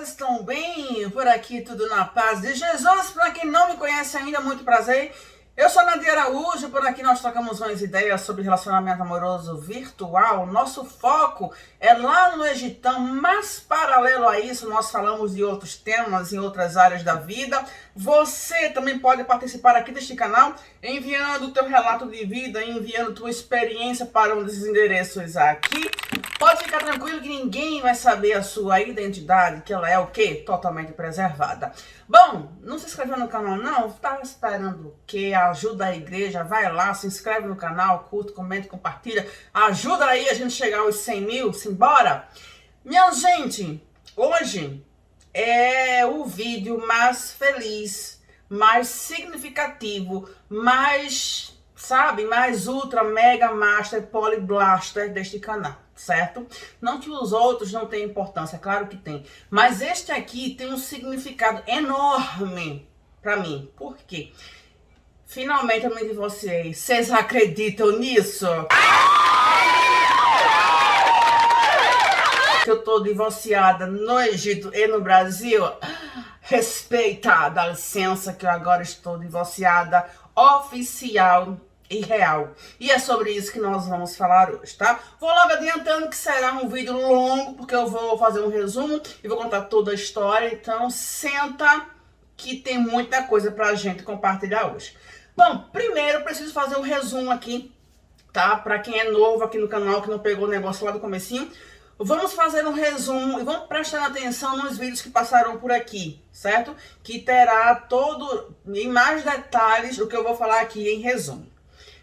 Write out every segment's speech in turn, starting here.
Vocês estão bem? Por aqui tudo na paz de Jesus. Para quem não me conhece ainda, muito prazer. Eu sou Nadia Araújo, por aqui nós trocamos umas ideias sobre relacionamento amoroso virtual. Nosso foco é lá no Egitão, mas paralelo a isso nós falamos de outros temas em outras áreas da vida. Você também pode participar aqui deste canal, enviando o teu relato de vida, enviando tua experiência para um desses endereços aqui. Pode ficar tranquilo que ninguém vai saber a sua identidade, que ela é o quê? Totalmente preservada. Bom, não se inscreveu no canal não? Tá esperando o quê? Ajuda a igreja, vai lá, se inscreve no canal, curta, comenta, compartilha. Ajuda aí a gente chegar aos 100 mil, simbora? Minha gente, hoje é o vídeo mais feliz, mais significativo, mais, mais ultra, mega, master, polyblaster deste canal. Certo? Não que os outros não tenham importância, claro que tem. Mas este aqui tem um significado enorme para mim. Por quê? Finalmente eu me divorciei. Vocês acreditam nisso? Que eu tô divorciada no Egito e no Brasil? Respeita, dá licença que eu agora estou divorciada oficial e real. E é sobre isso que nós vamos falar hoje, tá? Vou logo adiantando que será um vídeo longo, porque eu vou fazer um resumo e vou contar toda a história. Então, senta que tem muita coisa pra gente compartilhar hoje. Bom, primeiro eu preciso fazer um resumo aqui, tá? Pra quem é novo aqui no canal, que não pegou o negócio lá do comecinho. Vamos fazer um resumo e vamos prestar atenção nos vídeos que passaram por aqui, certo? Que terá todo, em mais detalhes, o que eu vou falar aqui em resumo.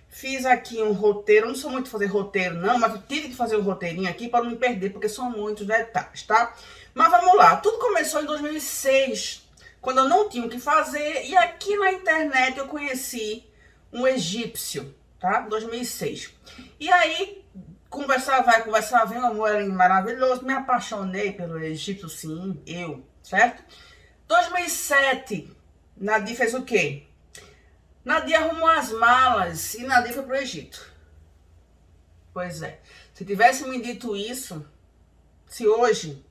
Fiz aqui um roteiro, não sou muito de fazer roteiro não, mas eu tive que fazer um roteirinho aqui para não me perder, porque são muitos detalhes, tá? Mas vamos lá, tudo começou em 2006, quando eu não tinha o que fazer, e aqui na internet eu conheci um egípcio, tá? 2006. E aí, conversar vai, conversar vem, um amor maravilhoso, me apaixonei pelo Egito, sim, eu, certo? 2007, Nadia fez o quê? Nadia arrumou as malas e Nadia foi pro Egito. Pois é. Se tivesse me dito isso, se hoje,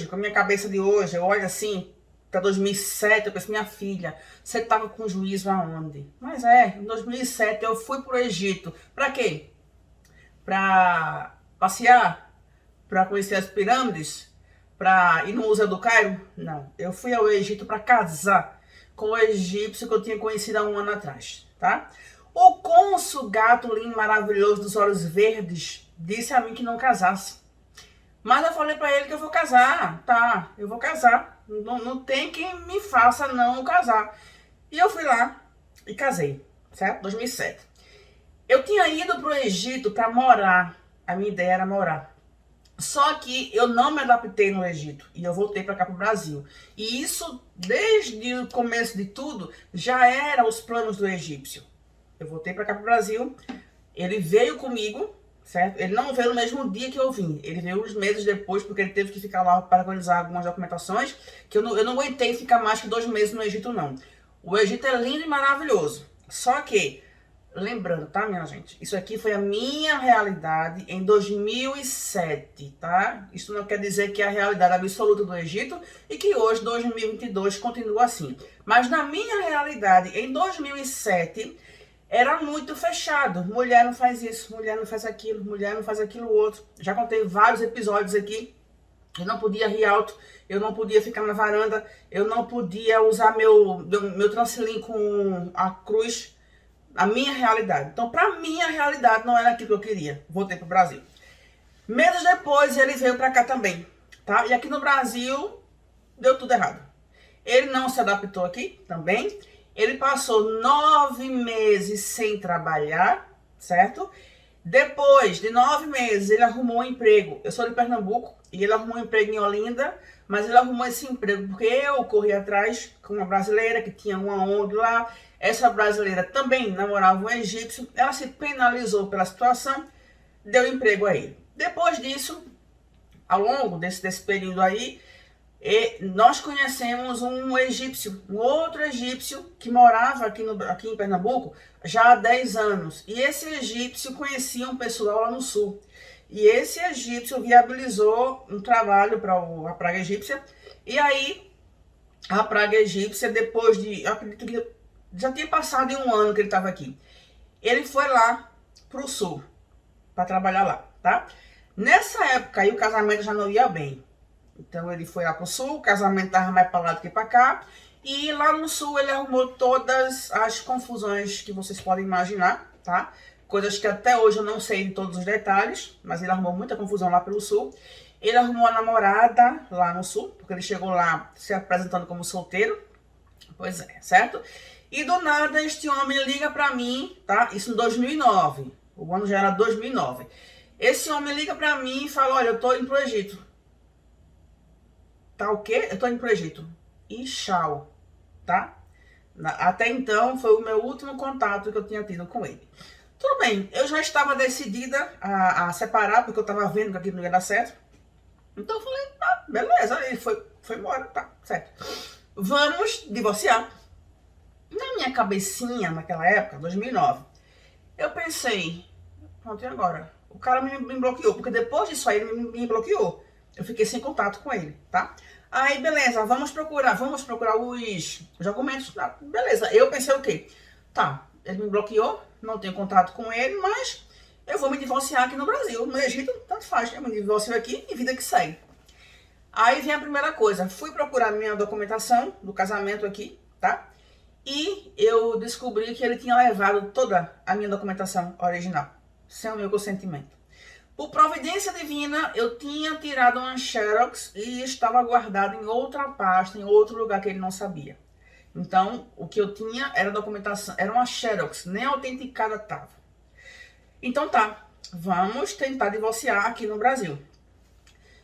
com a minha cabeça de hoje, eu olho assim, para 2007, eu penso, minha filha, você tava com juízo aonde? Mas em 2007 eu fui pro Egito. Pra quê? Pra passear? Pra conhecer as pirâmides? Pra ir no Museu do Cairo? Não. Eu fui ao Egito pra casar com o egípcio que eu tinha conhecido há um ano atrás, tá? O cônsul gato lindo, maravilhoso, dos olhos verdes, disse a mim que não casasse. Mas eu falei pra ele que eu vou casar, tá? Eu vou casar. Não tem quem me faça não casar. E eu fui lá e casei, certo? 2007. Eu tinha ido pro Egito pra morar. A minha ideia era morar. Só que eu não me adaptei no Egito e eu voltei para cá pro Brasil. E isso, desde o começo de tudo, já era os planos do egípcio. Eu voltei para cá pro Brasil, ele veio comigo, certo? Ele não veio no mesmo dia que eu vim, ele veio uns meses depois, porque ele teve que ficar lá para organizar algumas documentações, que eu não aguentei ficar mais que 2 meses no Egito, não. O Egito é lindo e maravilhoso, só que lembrando, tá, minha gente? Isso aqui foi a minha realidade em 2007, tá? Isso não quer dizer que é a realidade absoluta do Egito e que hoje, 2022, continua assim. Mas na minha realidade, em 2007, era muito fechado. Mulher não faz isso, mulher não faz aquilo, mulher não faz aquilo outro. Já contei vários episódios aqui. Eu não podia rir alto, eu não podia ficar na varanda, eu não podia usar meu transilim com a cruz. A minha realidade. Então, pra minha realidade, não era aquilo que eu queria. Voltei pro Brasil. Meses depois, ele veio pra cá também, tá? E aqui no Brasil, deu tudo errado. Ele não se adaptou aqui também. Ele passou 9 meses sem trabalhar, certo? Depois de 9 meses, ele arrumou um emprego. Eu sou de Pernambuco e ele arrumou um emprego em Olinda, mas ele arrumou esse emprego porque eu corri atrás com uma brasileira que tinha uma ONG lá. Essa brasileira também namorava um egípcio, ela se penalizou pela situação, deu emprego a ele. Depois disso, ao longo desse período aí, nós conhecemos um egípcio, um outro egípcio que morava aqui em Pernambuco já há 10 anos. E esse egípcio conhecia um pessoal lá no sul. E esse egípcio viabilizou um trabalho para a praga egípcia. E aí, a praga egípcia, depois de, eu acredito que já tinha passado em um ano que ele estava aqui, ele foi lá para o sul, para trabalhar lá, tá? Nessa época aí, o casamento já não ia bem. Então, ele foi lá para o sul, o casamento estava mais para lá do que para cá. E lá no sul, ele arrumou todas as confusões que vocês podem imaginar, tá? Coisas que até hoje eu não sei de todos os detalhes, mas ele arrumou muita confusão lá pelo sul. Ele arrumou a namorada lá no sul, porque ele chegou lá se apresentando como solteiro. Pois é, certo? E do nada este homem liga pra mim, tá? Isso em 2009. O ano já era 2009. Esse homem liga pra mim e fala, olha, eu tô indo pro Egito. Tá o quê? Eu tô indo pro Egito. E tchau, tá? Até então foi o meu último contato que eu tinha tido com ele. Tudo bem, eu já estava decidida a separar, porque eu estava vendo que aquilo não ia dar certo. Então eu falei, tá, beleza. Ele foi embora, tá, certo. Vamos divorciar. Na minha cabecinha, naquela época, 2009, eu pensei, pronto, e agora? O cara me bloqueou, porque depois disso aí ele me bloqueou. Eu fiquei sem contato com ele, tá? Aí, beleza, vamos procurar os documentos. Beleza, eu pensei o quê? Tá, ele me bloqueou, não tenho contato com ele, mas eu vou me divorciar aqui no Brasil. No Egito, tanto faz, eu me divorcio aqui e vida que segue. Aí vem a primeira coisa, fui procurar minha documentação do casamento aqui, tá? E eu descobri que ele tinha levado toda a minha documentação original, sem o meu consentimento. Por providência divina, eu tinha tirado uma xerox e estava guardado em outra pasta, em outro lugar que ele não sabia. Então, o que eu tinha era documentação, era uma xerox, nem autenticada estava. Então tá, vamos tentar divorciar aqui no Brasil.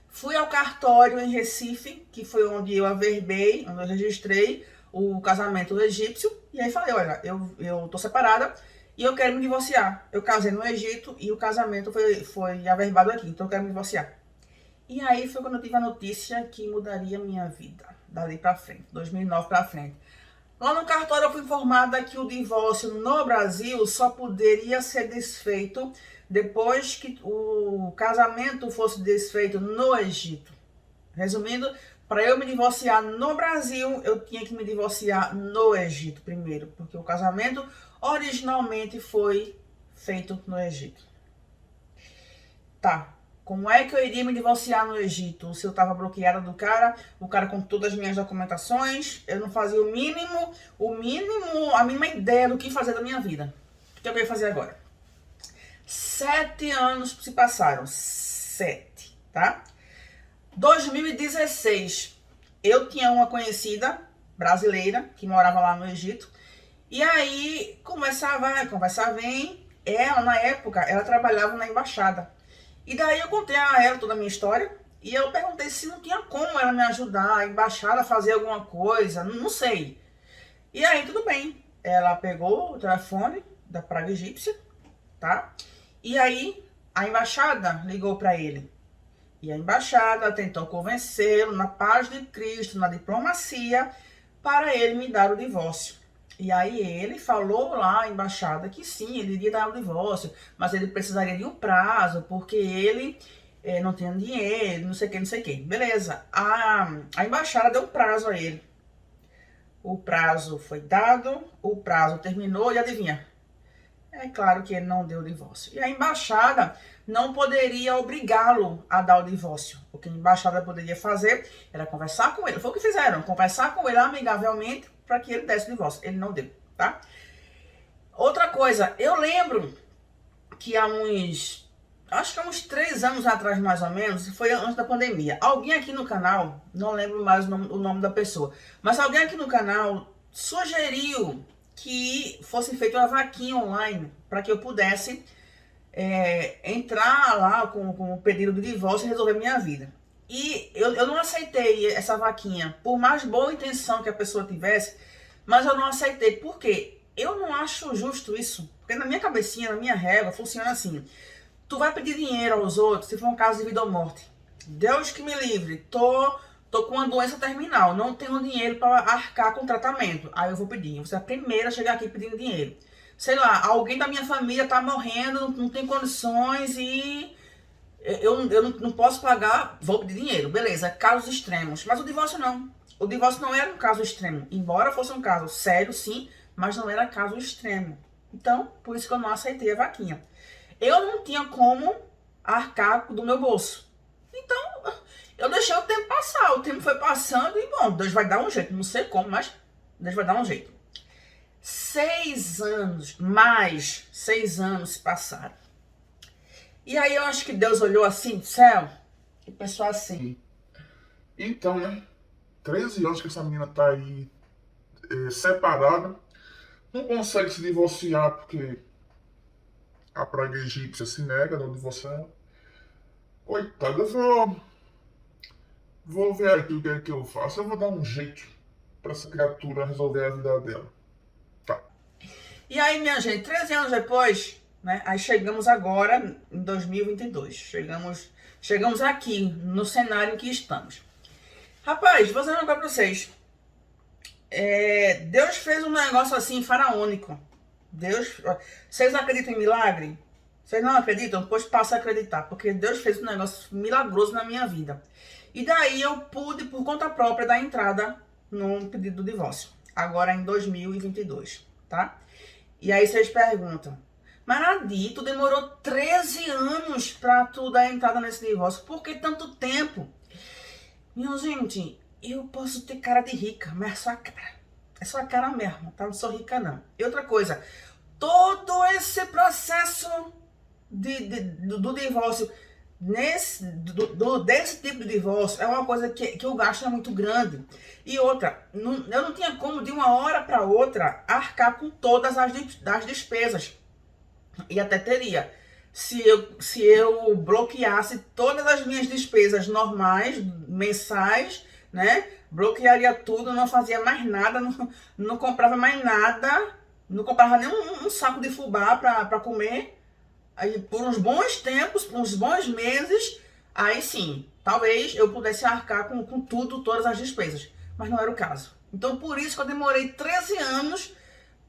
Fui ao cartório em Recife, que foi onde eu averbei, onde eu registrei o casamento egípcio. E aí falei, olha, eu tô separada e eu quero me divorciar. Eu casei no Egito e o casamento foi averbado aqui, então eu quero me divorciar. E aí foi quando eu tive a notícia que mudaria minha vida, dali pra frente, 2009 pra frente. Lá no cartório eu fui informada que o divórcio no Brasil só poderia ser desfeito depois que o casamento fosse desfeito no Egito. Resumindo, para eu me divorciar no Brasil, eu tinha que me divorciar no Egito primeiro, porque o casamento originalmente foi feito no Egito. Tá, como é que eu iria me divorciar no Egito? Se eu estava bloqueada do cara, o cara com todas as minhas documentações, eu não fazia a mínima ideia do que fazer da minha vida. O que eu ia fazer agora? 7 anos se passaram, 7, tá? 2016, eu tinha uma conhecida brasileira que morava lá no Egito. E aí, conversa vai, conversa vem. Ela, na época, ela trabalhava na embaixada. E daí eu contei a ela toda a minha história. E eu perguntei se não tinha como ela me ajudar, a embaixada a fazer alguma coisa, não sei. E aí, tudo bem. Ela pegou o telefone da praga egípcia, tá? E aí, a embaixada ligou para ele. E a embaixada tentou convencê-lo na paz de Cristo, na diplomacia, para ele me dar o divórcio. E aí ele falou lá à embaixada que sim, ele iria dar o divórcio, mas ele precisaria de um prazo, porque ele não tinha dinheiro, não sei o que, não sei o que. Beleza, a embaixada deu um prazo a ele. O prazo foi dado, o prazo terminou e adivinha? É claro que ele não deu o divórcio. E a embaixada não poderia obrigá-lo a dar o divórcio. O que a embaixada poderia fazer era conversar com ele. Foi o que fizeram, conversar com ele amigavelmente para que ele desse o divórcio. Ele não deu, tá? Outra coisa, eu lembro que acho que há uns 3 anos atrás, mais ou menos, foi antes da pandemia, alguém aqui no canal, não lembro mais o nome da pessoa, mas alguém aqui no canal sugeriu que fosse feita uma vaquinha online para que eu pudesse entrar lá com o pedido de divórcio e resolver minha vida. E eu não aceitei essa vaquinha, por mais boa intenção que a pessoa tivesse, mas eu não aceitei. Por quê? Eu não acho justo isso. Porque na minha cabecinha, na minha régua, funciona assim. Tu vai pedir dinheiro aos outros se for um caso de vida ou morte. Deus que me livre, tô com uma doença terminal, não tenho dinheiro para arcar com tratamento. Aí eu vou pedir. Você é a primeira a chegar aqui pedindo dinheiro. Sei lá, alguém da minha família tá morrendo, não tem condições e Eu não posso pagar, vou pedir dinheiro, beleza, casos extremos. Mas o divórcio não. O divórcio não era um caso extremo. Embora fosse um caso sério, sim, mas não era caso extremo. Então, por isso que eu não aceitei a vaquinha. Eu não tinha como arcar do meu bolso. Então, eu deixei o tempo passar. O tempo foi passando e, bom, Deus vai dar um jeito. Não sei como, mas Deus vai dar um jeito. 6 anos, mais 6 anos se passaram. E aí eu acho que Deus olhou assim do céu e pensou assim. Então, né? 13 anos que essa menina tá aí separada. Não consegue se divorciar porque a praga egípcia se nega, não divorciar. Coitada, vou ver aqui o que é que eu faço. Eu vou dar um jeito pra essa criatura resolver a vida dela. Tá. E aí, minha gente, 13 anos depois, né? Aí chegamos agora em 2022. Chegamos aqui no cenário em que estamos. Rapaz, vou dizer um negócio pra vocês. Deus fez um negócio assim faraônico. Vocês acreditam em milagre? Vocês não acreditam? Pois passa a acreditar, porque Deus fez um negócio milagroso na minha vida. E daí eu pude, por conta própria, dar entrada no pedido de divórcio. Agora em 2022, tá? E aí vocês perguntam, Maradi, tu demorou 13 anos pra tu dar entrada nesse divórcio. Por que tanto tempo? Minha gente, eu posso ter cara de rica, mas é só a cara. É só a cara mesmo, tá? Não sou rica, não. E outra coisa, todo esse processo do divórcio, desse tipo de divórcio, é uma coisa que o gasto é muito grande. E outra, eu não tinha como, de uma hora para outra, arcar com todas as despesas. E até teria. Se eu bloqueasse todas as minhas despesas normais, mensais, né? Bloquearia tudo, não fazia mais nada, não comprava mais nada, não comprava nem um saco de fubá para comer. Aí, por uns bons tempos, por uns bons meses, aí sim, talvez eu pudesse arcar com tudo, todas as despesas. Mas não era o caso. Então, por isso que eu demorei 13 anos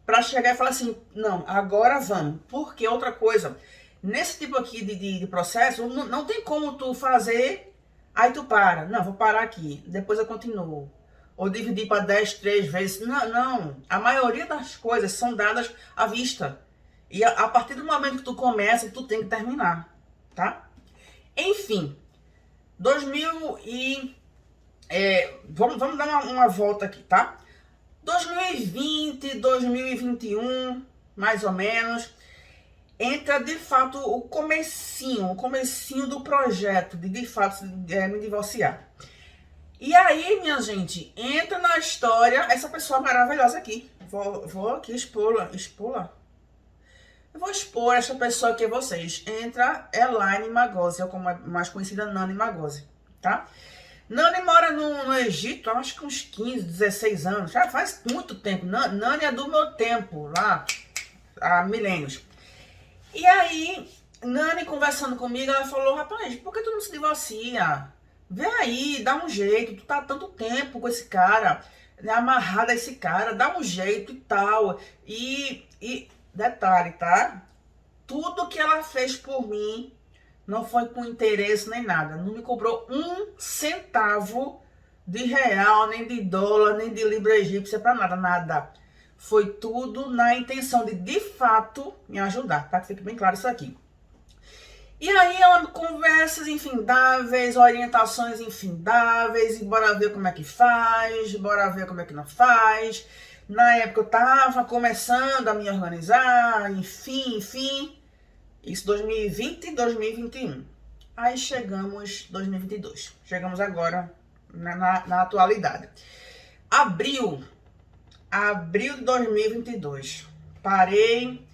para chegar e falar assim, não, agora vamos. Porque outra coisa, nesse tipo aqui de processo, não tem como tu fazer, aí tu para. Não, vou parar aqui, depois eu continuo. Ou dividir para 10, 3 vezes. Não, não. A maioria das coisas são dadas à vista. E a partir do momento que tu começa, tu tem que terminar, tá? Enfim, 2000 e... vamos dar uma volta aqui, tá? 2020, 2021, mais ou menos, entra de fato o comecinho do projeto de fato me divorciar. E aí, minha gente, entra na história essa pessoa maravilhosa aqui. Vou aqui expor. Eu vou expor essa pessoa aqui a vocês. Entra Elaine Magosi, ou como é mais conhecida, Nani Magosi, tá? Nani mora no Egito há acho que uns 15, 16 anos. Já faz muito tempo. Nani é do meu tempo, lá há milênios. E aí, Nani conversando comigo, ela falou, rapaz, por que tu não se divorcia? Vê aí, dá um jeito. Tu tá há tanto tempo com esse cara, né, amarrado a esse cara, dá um jeito e tal. E detalhe, tá? Tudo que ela fez por mim não foi com interesse nem nada. Não me cobrou um centavo de real, nem de dólar, nem de libra egípcia pra nada, nada. Foi tudo na intenção de fato, me ajudar, tá? Que fique bem claro isso aqui. E aí ela conversas infindáveis, orientações infindáveis, e bora ver como é que faz, bora ver como é que não faz. Na época eu tava começando a me organizar, enfim. Isso 2020 e 2021. Aí chegamos 2022. Chegamos agora na atualidade. Abril de 2022. Parei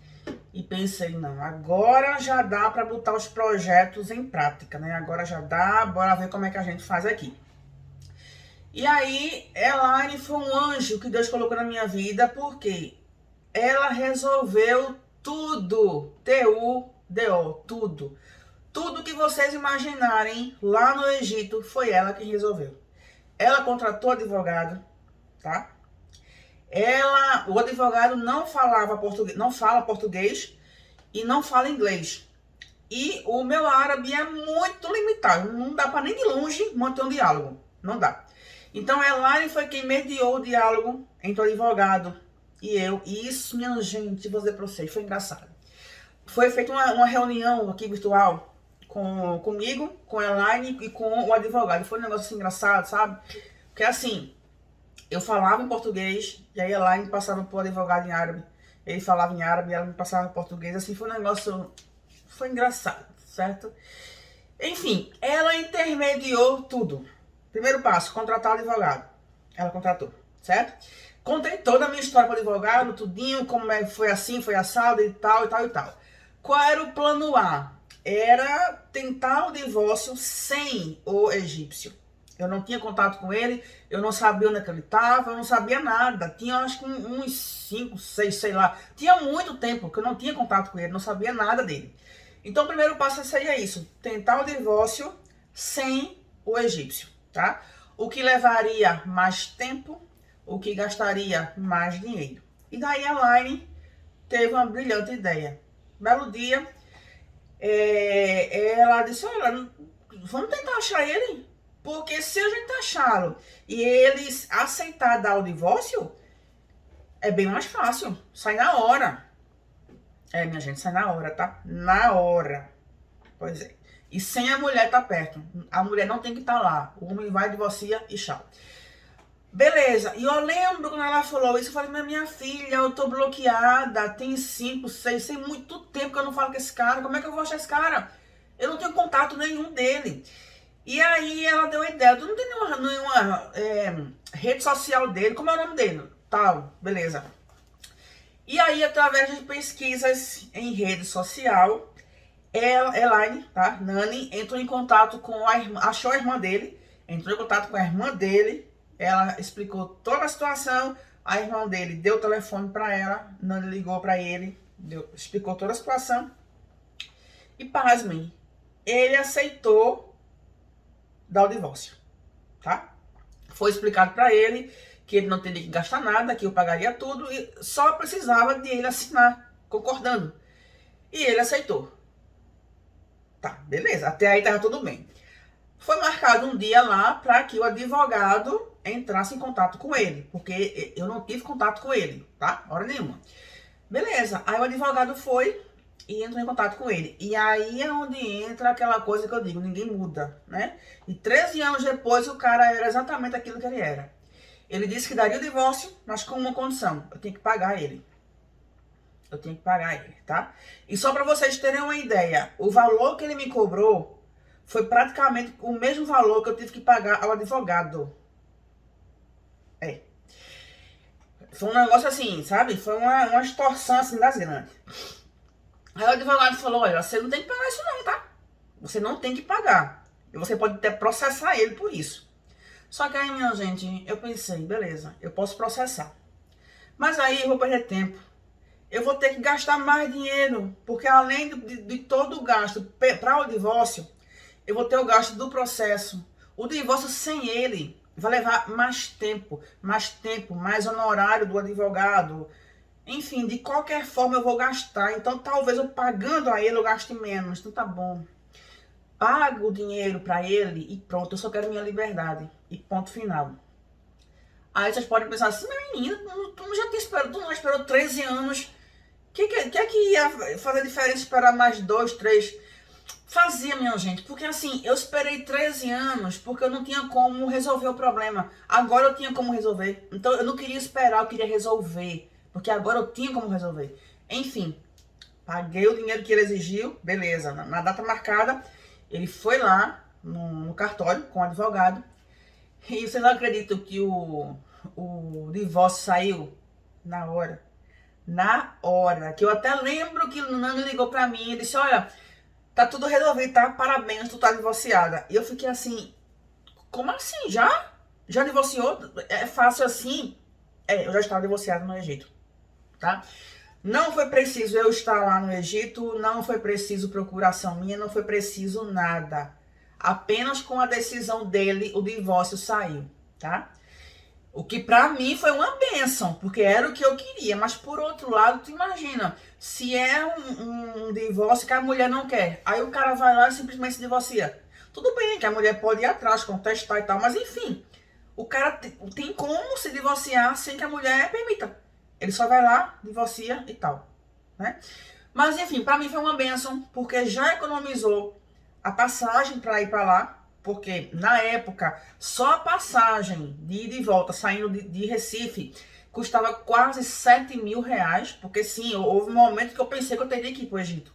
e pensei, não, agora já dá para botar os projetos em prática, né? Agora já dá, bora ver como é que a gente faz aqui. E aí, Elaine foi um anjo que Deus colocou na minha vida, porque ela resolveu tudo, T-U-D-O, tudo. Tudo que vocês imaginarem lá no Egito, foi ela que resolveu. Ela contratou advogado, tá? O advogado não fala português e não fala inglês. E o meu árabe é muito limitado. Não dá para nem de longe manter um diálogo. Não dá. Então, a Elaine foi quem mediou o diálogo entre o advogado e eu. E isso, minha gente, vou dizer para vocês, foi engraçado. Foi feita uma reunião aqui virtual comigo, com a Elaine e com o advogado. Foi um negócio assim, engraçado, sabe? Porque assim, eu falava em português e aí a Elaine passava pro advogado em árabe. Ele falava em árabe e ela me passava em português. Assim, foi um negócio... Foi engraçado, certo? Enfim, ela intermediou tudo. Primeiro passo, contratar o advogado. Ela contratou, certo? Contei toda a minha história para o advogado, tudinho, como foi assim, foi assado e tal, e tal, e tal. Qual era o plano A? Era tentar o divórcio sem o egípcio. Eu não tinha contato com ele, eu não sabia onde é que ele estava, eu não sabia nada. Tinha acho que uns 5, 6, sei lá. Tinha muito tempo que eu não tinha contato com ele, não sabia nada dele. Então o primeiro passo seria isso, tentar o divórcio sem o egípcio, tá? O que levaria mais tempo, o que gastaria mais dinheiro. E daí a Elaine teve uma brilhante ideia. Belo dia, ela disse, olha, vamos tentar achar ele, porque se a gente achá-lo e eles aceitar dar o divórcio, é bem mais fácil, sai na hora. Minha gente, sai na hora, tá? Na hora. Pois é. E sem a mulher estar perto. A mulher não tem que estar lá. O homem vai, divorcia e tchau. Beleza. E eu lembro quando ela falou isso, eu falei, mas minha filha, eu tô bloqueada. Tem 5, 6, tem muito tempo que eu não falo com esse cara. Como é que eu vou achar esse cara? Eu não tenho contato nenhum dele. E aí ela deu a ideia. Tu não tem nenhuma rede social dele. Como é o nome dele? Tal. Beleza. E aí, através de pesquisas em rede social, Elaine, tá? Nani, entrou em contato com a irmã, achou a irmã dele, entrou em contato com a irmã dele, ela explicou toda a situação, a irmã dele deu o telefone para ela, Nani ligou para ele, explicou toda a situação, e pasmem, ele aceitou dar o divórcio, tá? Foi explicado para ele que ele não teria que gastar nada, que eu pagaria tudo, e só precisava de ele assinar, concordando. E ele aceitou. Tá, beleza, até aí tava tudo bem. Foi marcado um dia lá para que o advogado entrasse em contato com ele, porque eu não tive contato com ele, tá? Hora nenhuma. Beleza, aí o advogado foi e entrou em contato com ele. E aí é onde entra aquela coisa que eu digo, ninguém muda, né? E 13 anos depois o cara era exatamente aquilo que ele era. Ele disse que daria o divórcio, mas com uma condição, eu tenho que pagar ele. Eu tenho que pagar ele, tá? E só para vocês terem uma ideia, o valor que ele me cobrou foi praticamente o mesmo valor que eu tive que pagar ao advogado. Foi um negócio assim, sabe? Foi uma extorsão assim das grandes. Aí o advogado falou, olha, você não tem que pagar isso não, tá? Você não tem que pagar. E você pode até processar ele por isso. Só que aí, minha gente, eu pensei, beleza, eu posso processar. Mas aí eu vou perder tempo. Eu vou ter que gastar mais dinheiro, porque além de todo o gasto para o divórcio, eu vou ter o gasto do processo. O divórcio sem ele vai levar mais tempo, mais honorário do advogado. Enfim, de qualquer forma eu vou gastar. Então talvez eu pagando a ele eu gaste menos. Então tá bom. Pago o dinheiro para ele e pronto, eu só quero minha liberdade. E ponto final. Aí vocês podem pensar assim, mas menina, tu não esperou 13 anos. O que ia fazer diferença esperar mais 2, 3? Fazia, minha gente, porque assim, eu esperei 13 anos porque eu não tinha como resolver o problema. Agora eu tinha como resolver. Então eu não queria esperar, eu queria resolver. Porque agora eu tinha como resolver. Enfim, paguei o dinheiro que ele exigiu, beleza. Na data marcada, ele foi lá no cartório com o advogado. E vocês não acreditam que o divórcio saiu na hora? Na hora. Que eu até lembro que o Nando ligou pra mim e disse, olha, tá tudo resolvido, tá? Parabéns, tu tá divorciada. E eu fiquei assim, como assim? Já? Já divorciou? É fácil assim? Eu já estava divorciada no Egito, tá? Não foi preciso eu estar lá no Egito, não foi preciso procuração minha, não foi preciso nada. Apenas com a decisão dele, o divórcio saiu, tá? O que pra mim foi uma bênção, porque era o que eu queria. Mas por outro lado, tu imagina, se é um divórcio que a mulher não quer, aí o cara vai lá e simplesmente se divorcia. Tudo bem que a mulher pode ir atrás, contestar e tal, mas enfim, o cara tem como se divorciar sem que a mulher permita. Ele só vai lá, divorcia e tal, né? Mas enfim, pra mim foi uma bênção, porque já economizou a passagem para ir para lá, porque na época só a passagem de ida e volta saindo de Recife custava quase 7.000 reais, porque sim, houve um momento que eu pensei que eu teria que ir para o Egito.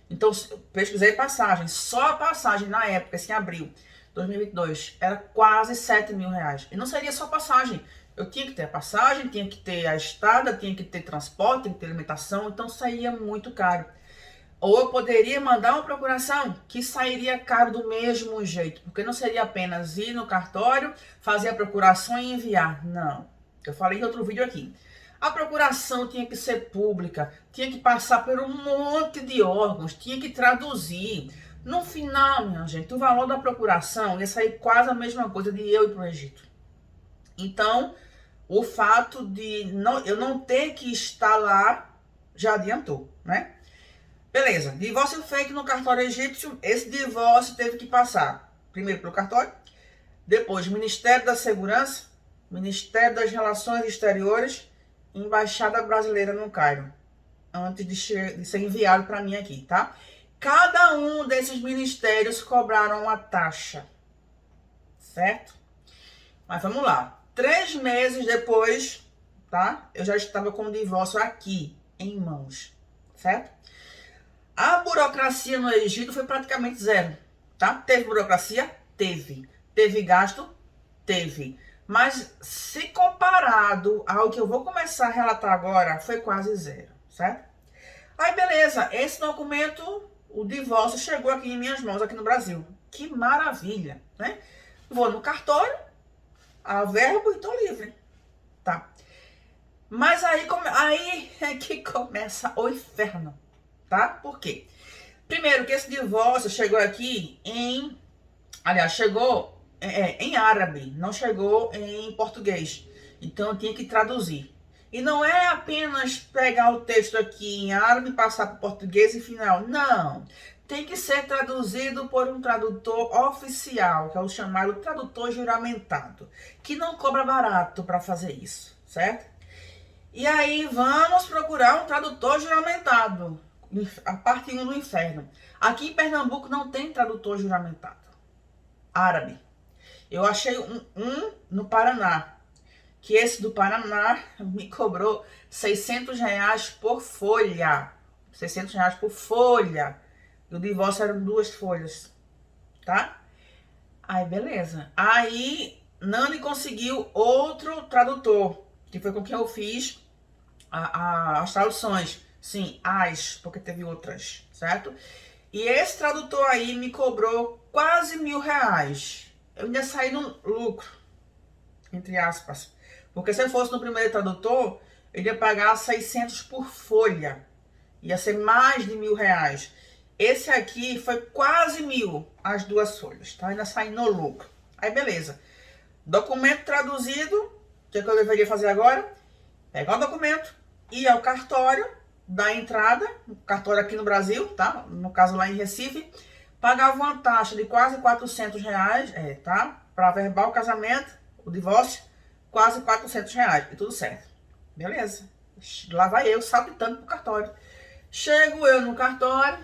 Então eu pesquisei passagem, só a passagem na época, assim, abril 2022, era quase 7.000 reais. E não seria só passagem, eu tinha que ter a passagem, tinha que ter a estada, tinha que ter transporte, tinha que ter alimentação, então saía muito caro. Ou eu poderia mandar uma procuração que sairia caro do mesmo jeito, porque não seria apenas ir no cartório, fazer a procuração e enviar. Não. Eu falei em outro vídeo aqui. A procuração tinha que ser pública, tinha que passar por um monte de órgãos, tinha que traduzir. No final, minha gente, o valor da procuração ia sair quase a mesma coisa de eu ir para o Egito. Então, o fato de eu não ter que estar lá já adiantou, né? Beleza, divórcio feito no cartório egípcio, esse divórcio teve que passar primeiro pelo cartório, depois Ministério da Segurança, Ministério das Relações Exteriores, Embaixada Brasileira no Cairo, antes de ser enviado para mim aqui, tá? Cada um desses ministérios cobraram uma taxa, certo? Mas vamos lá, 3 meses depois, tá? Eu já estava com o divórcio aqui, em mãos, certo? A burocracia no Egito foi praticamente zero, tá? Teve burocracia? Teve. Teve gasto? Teve. Mas se comparado ao que eu vou começar a relatar agora, foi quase zero, certo? Aí beleza, esse documento, o divórcio chegou aqui em minhas mãos, aqui no Brasil. Que maravilha, né? Vou no cartório, averbo e tô livre, tá? Mas aí é que começa o inferno. Tá? Por quê? Primeiro que esse divórcio chegou aqui chegou em árabe, não chegou em português. Então eu tinha que traduzir. E não é apenas pegar o texto aqui em árabe, passar para o português e final. Não. Tem que ser traduzido por um tradutor oficial, que é o chamado tradutor juramentado, que não cobra barato para fazer isso, certo? E aí vamos procurar um tradutor juramentado. A parte 1 do inferno. Aqui em Pernambuco não tem tradutor juramentado. Árabe. Eu achei um no Paraná. Que esse do Paraná me cobrou 600 reais por folha. 600 reais por folha. E o divórcio eram 2 folhas. Tá? Aí, beleza. Aí, Nani conseguiu outro tradutor. Que foi com quem eu fiz as traduções. Sim, porque teve outras, certo? E esse tradutor aí me cobrou quase 1.000 reais. Eu ainda saí no lucro, entre aspas. Porque se eu fosse no primeiro tradutor, eu ia pagar 600 por folha. Ia ser mais de 1.000 reais. Esse aqui foi quase 1.000, as 2 folhas, tá? Ainda saí no lucro. Aí, beleza. Documento traduzido, o que eu deveria fazer agora? Pegar o documento, ir ao cartório, da entrada, cartório aqui no Brasil, tá? No caso lá em Recife, pagava uma taxa de quase 400 reais, tá? Para averbar o casamento, o divórcio, quase 400 reais, e tudo certo. Beleza. Lá vai eu, saltitando pro cartório. Chego eu no cartório,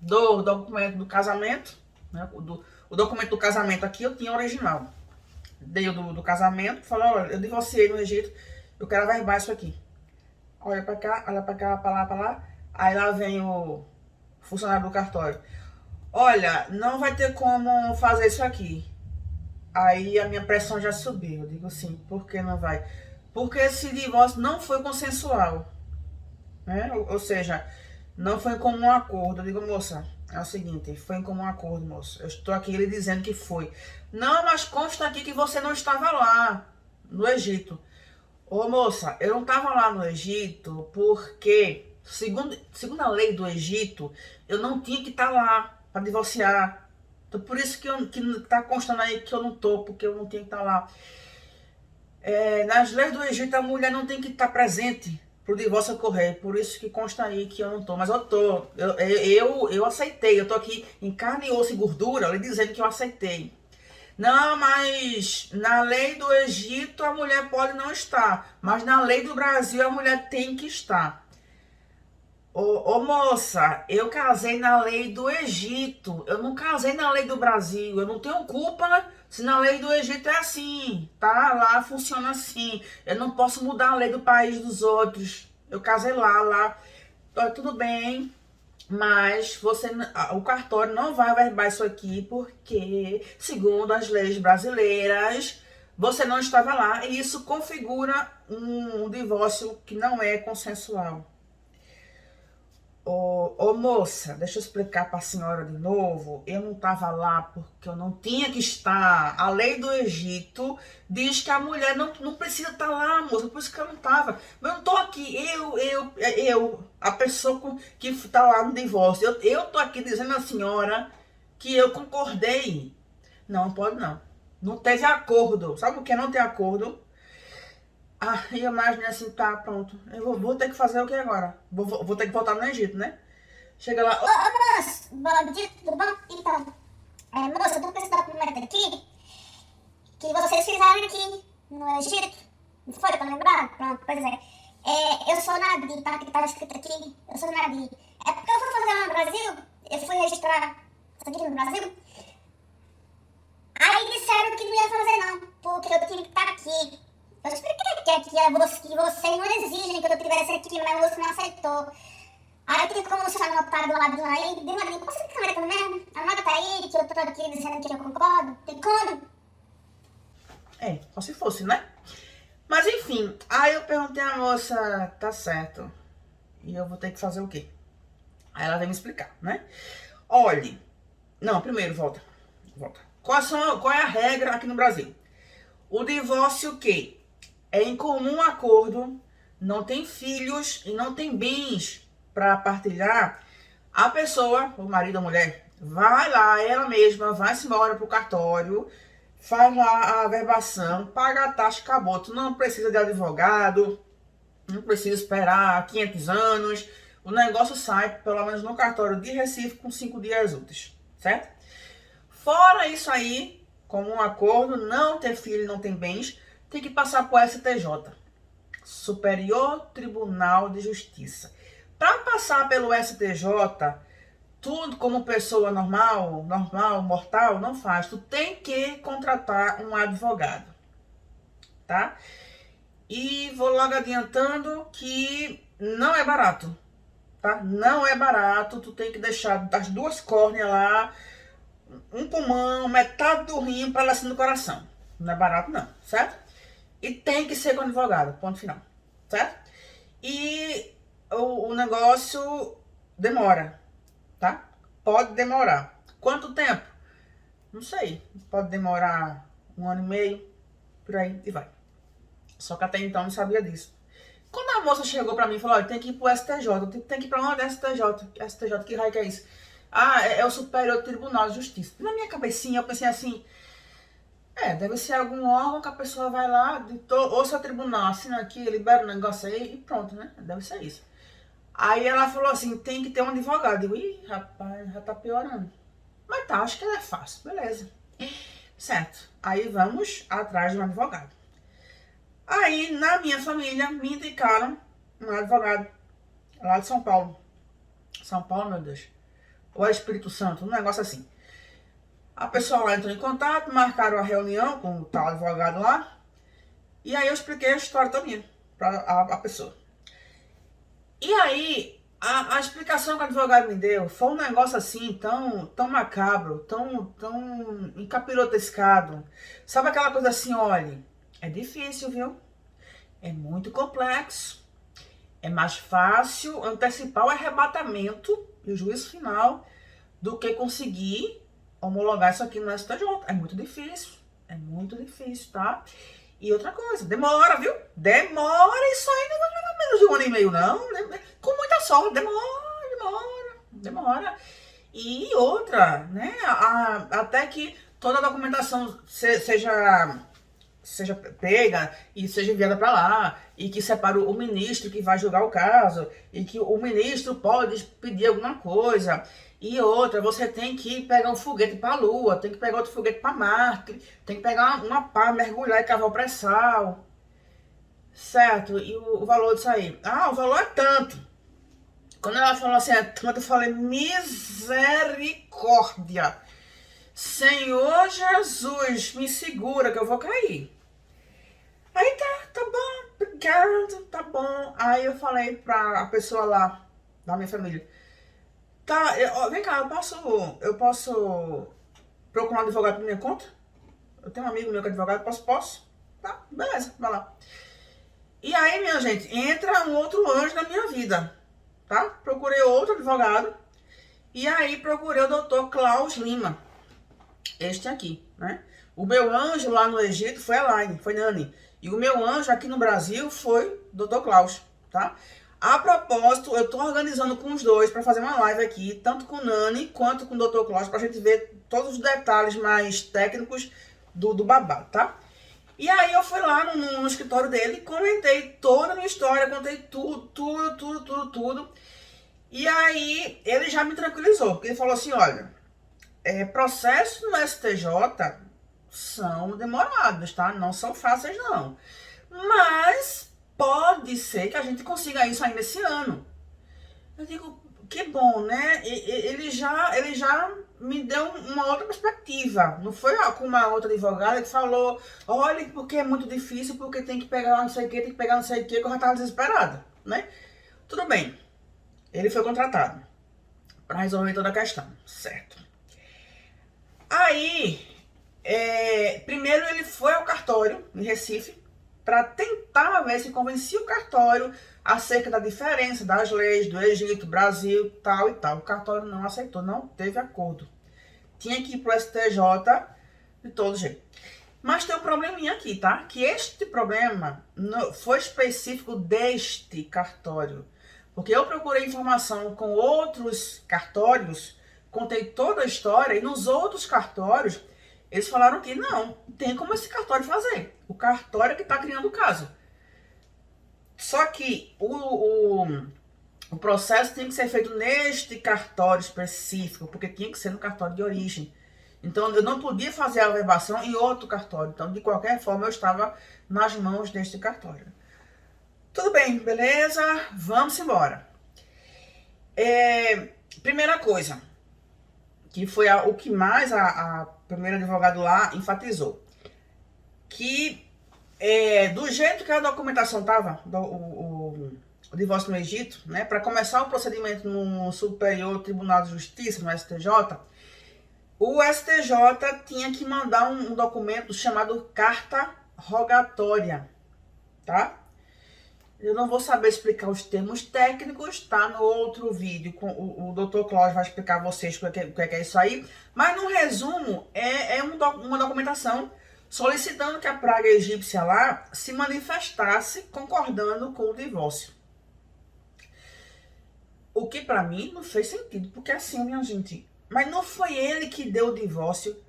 dou o documento do casamento, né? O documento do casamento aqui eu tinha original. Dei o do casamento, falei, olha, eu divorciei no Egito, eu quero averbar isso aqui. Olha pra cá, pra lá. Aí lá vem o funcionário do cartório. Olha, não vai ter como fazer isso aqui. Aí a minha pressão já subiu. Eu digo assim, por que não vai? Porque esse divórcio não foi consensual. Né? Ou seja, não foi em comum acordo. Eu digo, moça, é o seguinte, foi em comum acordo, moça. Eu estou aqui lhe dizendo que foi. Não, mas consta aqui que você não estava lá, no Egito. Ô moça, eu não estava lá no Egito porque, segundo a lei do Egito, eu não tinha que estar lá para divorciar. Então por isso que tá constando aí que eu não tô, porque eu não tinha que estar lá. Nas leis do Egito, a mulher não tem que estar presente pro divórcio ocorrer. Por isso que consta aí que eu não tô. Mas eu tô. Eu aceitei. Eu tô aqui em carne, osso e gordura, lhe dizendo que eu aceitei. Não, mas na lei do Egito a mulher pode não estar. Mas na lei do Brasil a mulher tem que estar. Ô moça, eu casei na lei do Egito. Eu não casei na lei do Brasil. Eu não tenho culpa se na lei do Egito é assim, tá? Lá funciona assim. Eu não posso mudar a lei do país dos outros. Eu casei lá. Tudo bem, mas o cartório não vai averbar isso aqui porque, segundo as leis brasileiras, você não estava lá e isso configura um divórcio que não é consensual. Ô moça, deixa eu explicar para a senhora de novo. Eu não estava lá porque eu não tinha que estar. A lei do Egito diz que a mulher não precisa estar lá, moça. Por isso que eu não estava. Mas eu não estou aqui. A pessoa que está lá no divórcio. Eu estou aqui dizendo à senhora que eu concordei. Não pode não. Não teve acordo. Sabe o que é não ter acordo? E eu imaginei assim, tá, pronto. Eu vou ter que fazer o que agora? Vou ter que voltar no Egito, né? Chega lá. Moço, bom dia, tudo bom? Então, moça, eu tô precisando da documento aqui que vocês fizeram aqui no Egito. Não foi pra lembrar? Pronto, pois é. Eu sou Nabi, tá? Que tava escrito aqui. Eu sou Nabi. É porque eu fui fazer lá no Brasil, eu fui registrar isso aqui no Brasil. Aí disseram que não ia fazer não, porque eu tinha que estar aqui. Eu expliquei que vocês não exigem que eu tivesse aqui, mas você não aceitou. Aí eu queria como você no otário do lado aí, de uma língua, você fica comigo mesmo? Anota aí que eu tô aqui dizendo que eu concordo. Tem como? Só se fosse, né? Mas enfim, aí eu perguntei à moça, tá certo. E eu vou ter que fazer o quê? Aí ela veio me explicar, né? Olhe, não, primeiro, volta. Qual é a regra aqui no Brasil? O divórcio que é em comum acordo, não tem filhos e não tem bens para partilhar, a pessoa, o marido ou a mulher, vai lá, ela mesma, vai-se embora pro cartório, faz lá a averbação, paga a taxa, acabou. Tu não precisa de advogado, não precisa esperar 500 anos, o negócio sai, pelo menos no cartório de Recife, com 5 dias úteis, certo? Fora isso aí, como um acordo, não ter filho, não tem bens, tem que passar por STJ, Superior Tribunal de Justiça. Para passar pelo STJ, tudo como pessoa normal, mortal, não faz. Tu tem que contratar um advogado, tá? E vou logo adiantando que não é barato, tá? Não é barato, tu tem que deixar as 2 córneas lá, um pulmão, metade do rim para ela assim no coração. Não é barato não, certo? E tem que ser com advogado, ponto final, certo? E o negócio demora, tá? Pode demorar. Quanto tempo? Não sei. Pode demorar 1 ano e meio, por aí, e vai. Só que até então eu não sabia disso. Quando a moça chegou pra mim e falou, olha, tem que ir pro STJ, tem que ir pra onde? STJ, que raio que é isso? É o Superior Tribunal de Justiça. Na minha cabecinha eu pensei assim, deve ser algum órgão que a pessoa vai lá, ou seu tribunal assina aqui, libera o negócio aí e pronto, né? Deve ser isso. Aí ela falou assim, tem que ter um advogado. Eu digo, rapaz, já tá piorando. Mas tá, acho que ela é fácil, beleza. Certo, aí vamos atrás de um advogado. Aí, na minha família, me indicaram um advogado lá de São Paulo. São Paulo, meu Deus. Ou é Espírito Santo, um negócio assim. A pessoa lá entrou em contato, marcaram a reunião com o tal advogado lá. E aí eu expliquei a história também para a pessoa. E aí, a explicação que o advogado me deu foi um negócio assim, tão macabro, tão encapirotescado. Sabe aquela coisa assim, olha, é difícil, viu? É muito complexo. É mais fácil antecipar o arrebatamento e o juízo final do que conseguir homologar isso aqui no STJ. É muito difícil, tá? E outra coisa, demora, viu? Demora, isso aí não vai levar menos de 1 ano e meio, não. Com muita sorte, demora. E outra, né? Até que toda a documentação seja seja pega e seja enviada para lá, e que separe o ministro que vai julgar o caso, e que o ministro pode pedir alguma coisa. E outra, você tem que pegar um foguete para a Lua, tem que pegar outro foguete para Marte, tem que pegar uma pá, mergulhar e cavar o pré-sal. Certo? E o valor disso aí? Ah, o valor é tanto. Quando ela falou assim, é tanto, eu falei, misericórdia. Senhor Jesus, me segura que eu vou cair. Aí tá bom, obrigado, tá bom. Aí eu falei pra pessoa lá, da minha família, tá, vem cá, eu posso procurar um advogado por minha conta? Eu tenho um amigo meu que é advogado, posso? Tá, beleza, vai lá. E aí, minha gente, entra um outro anjo na minha vida, tá? Procurei outro advogado, e aí procurei o doutor Klaus Lima, este aqui, né? O meu anjo lá no Egito foi Elaine, foi Nani. E o meu anjo aqui no Brasil foi Dr. Klaus, tá? A propósito, eu tô organizando com os dois para fazer uma live aqui, tanto com Nani quanto com o Dr. Klaus, pra gente ver todos os detalhes mais técnicos do babado, tá? E aí eu fui lá no escritório dele, comentei toda a minha história, contei tudo. E aí ele já me tranquilizou, porque ele falou assim, olha, processos no STJ são demorados, tá? Não são fáceis, não. Mas pode ser que a gente consiga isso ainda esse ano. Eu digo, que bom, né? Ele já me deu uma outra perspectiva. Não foi com uma outra advogada que falou, olha, porque é muito difícil, porque tem que pegar não sei o que, tem que pegar não sei o que, eu já estava desesperada, né? Tudo bem. Ele foi contratado para resolver toda a questão, certo? Aí, primeiro ele foi ao cartório, em Recife, para tentar ver se convencia o cartório acerca da diferença das leis do Egito, Brasil, tal e tal. O cartório não aceitou, não teve acordo. Tinha que ir pro STJ de todo jeito. Mas tem um probleminha aqui, tá? Que este problema foi específico deste cartório. Porque eu procurei informação com outros cartórios, contei toda a história, e nos outros cartórios, eles falaram que não, tem como esse cartório fazer. O cartório que está criando o caso. Só que o processo tem que ser feito neste cartório específico, porque tinha que ser no cartório de origem. Então, eu não podia fazer a averbação em outro cartório. Então, de qualquer forma, eu estava nas mãos deste cartório. Tudo bem, beleza? Vamos embora. Primeira coisa, que foi o que mais a primeira advogada lá enfatizou, que do jeito que a documentação estava, o divórcio no Egito, né, para começar o procedimento no Superior Tribunal de Justiça, no STJ, o STJ tinha que mandar um documento chamado carta rogatória, tá? Eu não vou saber explicar os termos técnicos, tá? No outro vídeo, o Dr. Cláudio vai explicar a vocês o que é isso aí. Mas, no resumo, uma documentação solicitando que a praga egípcia lá se manifestasse concordando com o divórcio. O que, pra mim, não fez sentido. Porque, assim, minha gente, mas não foi ele que deu o divórcio.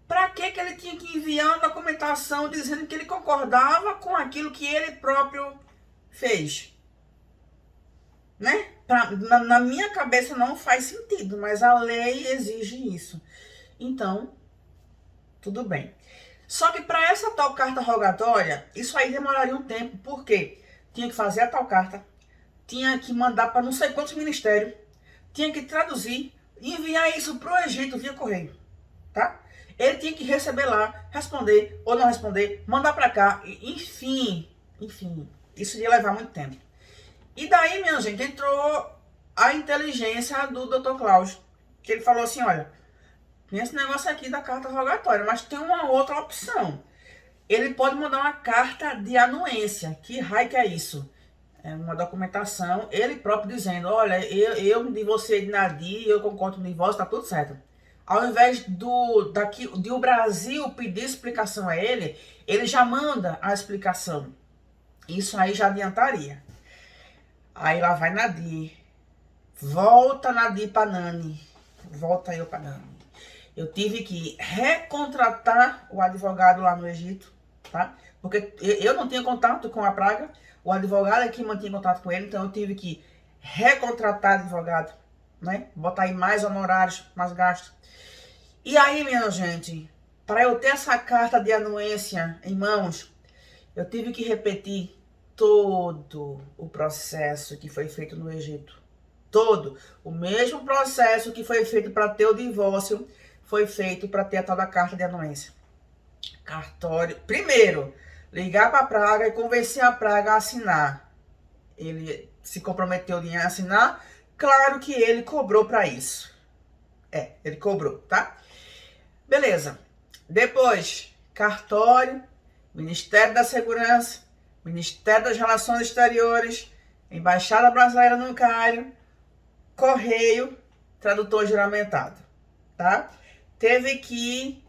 Pra que ele tinha que enviar uma documentação dizendo que ele concordava com aquilo que ele próprio fez, né? Na minha cabeça não faz sentido, mas a lei exige isso. Então, tudo bem. Só que para essa tal carta rogatória, isso aí demoraria um tempo, porque tinha que fazer a tal carta, tinha que mandar para não sei quantos ministérios, tinha que traduzir e enviar isso para o Egito via correio, tá? Ele tinha que receber lá, responder ou não responder, mandar para cá, enfim. Isso ia levar muito tempo. E daí, minha gente, entrou a inteligência do Dr. Klaus, que ele falou assim, olha, tem esse negócio aqui da carta rogatória, mas tem uma outra opção. Ele pode mandar uma carta de anuência. Que raio que é isso? É uma documentação, ele próprio dizendo, olha, eu divorciei de Nadir, eu concordo com o divórcio, tá tudo certo. Ao invés de o Brasil pedir explicação a ele já manda a explicação. Isso aí já adiantaria. Aí lá vai Nadir. Volta Nadir para Nani. Volta eu para Nani. Eu tive que recontratar o advogado lá no Egito. tá? Porque eu não tinha contato com a praga, o advogado é que mantinha contato com ele, então eu tive que recontratar advogado, né? Botar aí mais honorários, mais gastos. E aí, minha gente, para eu ter essa carta de anuência em mãos, eu tive que repetir todo o processo que foi feito no Egito. Todo. O mesmo processo que foi feito para ter o divórcio foi feito para ter a tal da carta de anuência. Cartório. Primeiro, ligar para a praga e convencer a praga a assinar. Ele se comprometeu em assinar. Claro que ele cobrou para isso. Ele cobrou, tá? Beleza. Depois, cartório, Ministério da Segurança, Ministério das Relações Exteriores, Embaixada Brasileira no Cairo, Correio, tradutor juramentado, tá? Teve que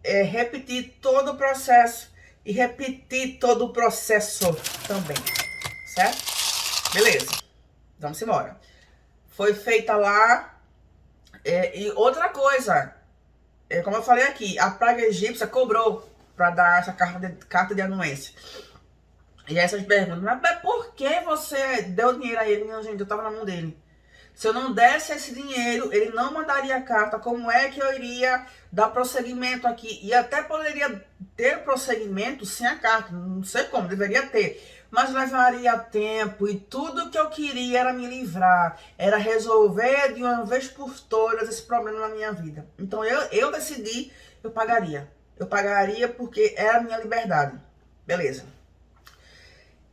repetir todo o processo e repetir todo o processo também, certo? Beleza, vamos embora. Foi feita lá, e outra coisa, como eu falei aqui, a praga egípcia cobrou para dar essa carta de anuência. E aí vocês perguntam, mas por que você deu dinheiro a ele? Minha gente, eu tava na mão dele. Se eu não desse esse dinheiro, ele não mandaria a carta. Como é que eu iria dar prosseguimento aqui? E até poderia ter prosseguimento sem a carta. Não sei como, deveria ter. Mas levaria tempo e tudo que eu queria era me livrar. Era resolver de uma vez por todas esse problema na minha vida. Então eu decidi, eu pagaria. Eu pagaria porque era a minha liberdade. Beleza.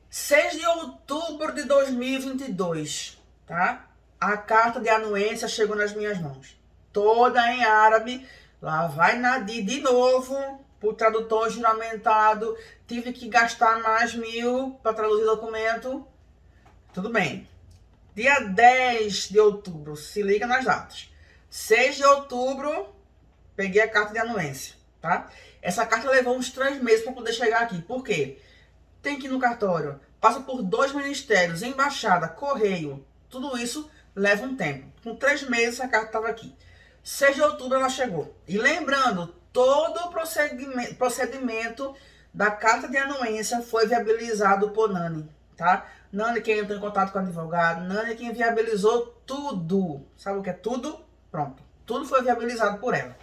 6 de outubro de 2022, tá? A carta de anuência chegou nas minhas mãos. Toda em árabe. Lá vai Nadir de novo pro tradutor juramentado. Tive que gastar mais 1.000 para traduzir o documento. Tudo bem. Dia 10 de outubro. Se liga nas datas. 6 de outubro, peguei a carta de anuência, tá? Essa carta levou uns 3 meses para poder chegar aqui. Por quê? Tem que ir no cartório, passa por 2 ministérios, embaixada, correio, tudo isso leva um tempo. Com 3 meses a carta estava aqui. 6 de outubro ela chegou. E lembrando, todo o procedimento da carta de anuência foi viabilizado por Nani, tá? Nani quem entrou em contato com o advogado, Nani quem viabilizou tudo. Sabe o que é tudo? Pronto. Tudo foi viabilizado por ela.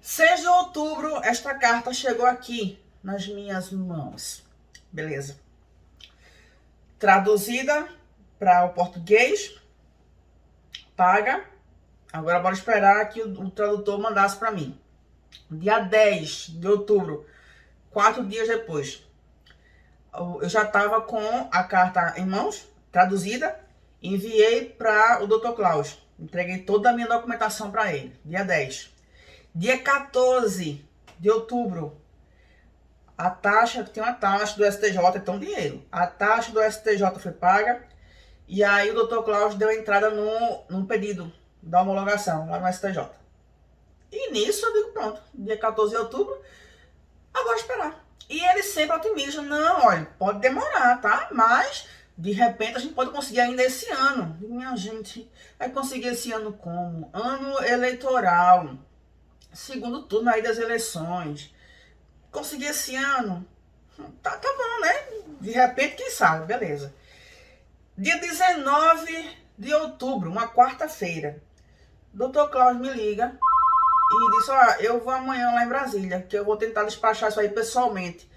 6 de outubro, esta carta chegou aqui nas minhas mãos. Beleza. Traduzida para o português. Paga. Agora bora esperar que o tradutor mandasse para mim. Dia 10 de outubro, 4 dias depois, eu já estava com a carta em mãos, traduzida. Enviei para o Dr. Klaus. Entreguei toda a minha documentação para ele. Dia 10. Dia 14 de outubro, a taxa, tem uma taxa do STJ, então dinheiro. A taxa do STJ foi paga. E aí o Dr. Klaus deu entrada no pedido da homologação lá no STJ. E nisso eu digo, pronto, dia 14 de outubro, agora esperar. E ele sempre otimista, não, olha, pode demorar, tá? Mas, de repente, a gente pode conseguir ainda esse ano. E, minha gente, vai conseguir esse ano como? Ano eleitoral. Segundo turno aí das eleições. Conseguir esse ano. Tá bom, né? De repente, quem sabe, beleza. Dia 19 de outubro, uma quarta-feira. Dr. Klaus me liga e disse, ó, eu vou amanhã lá em Brasília, que eu vou tentar despachar isso aí pessoalmente.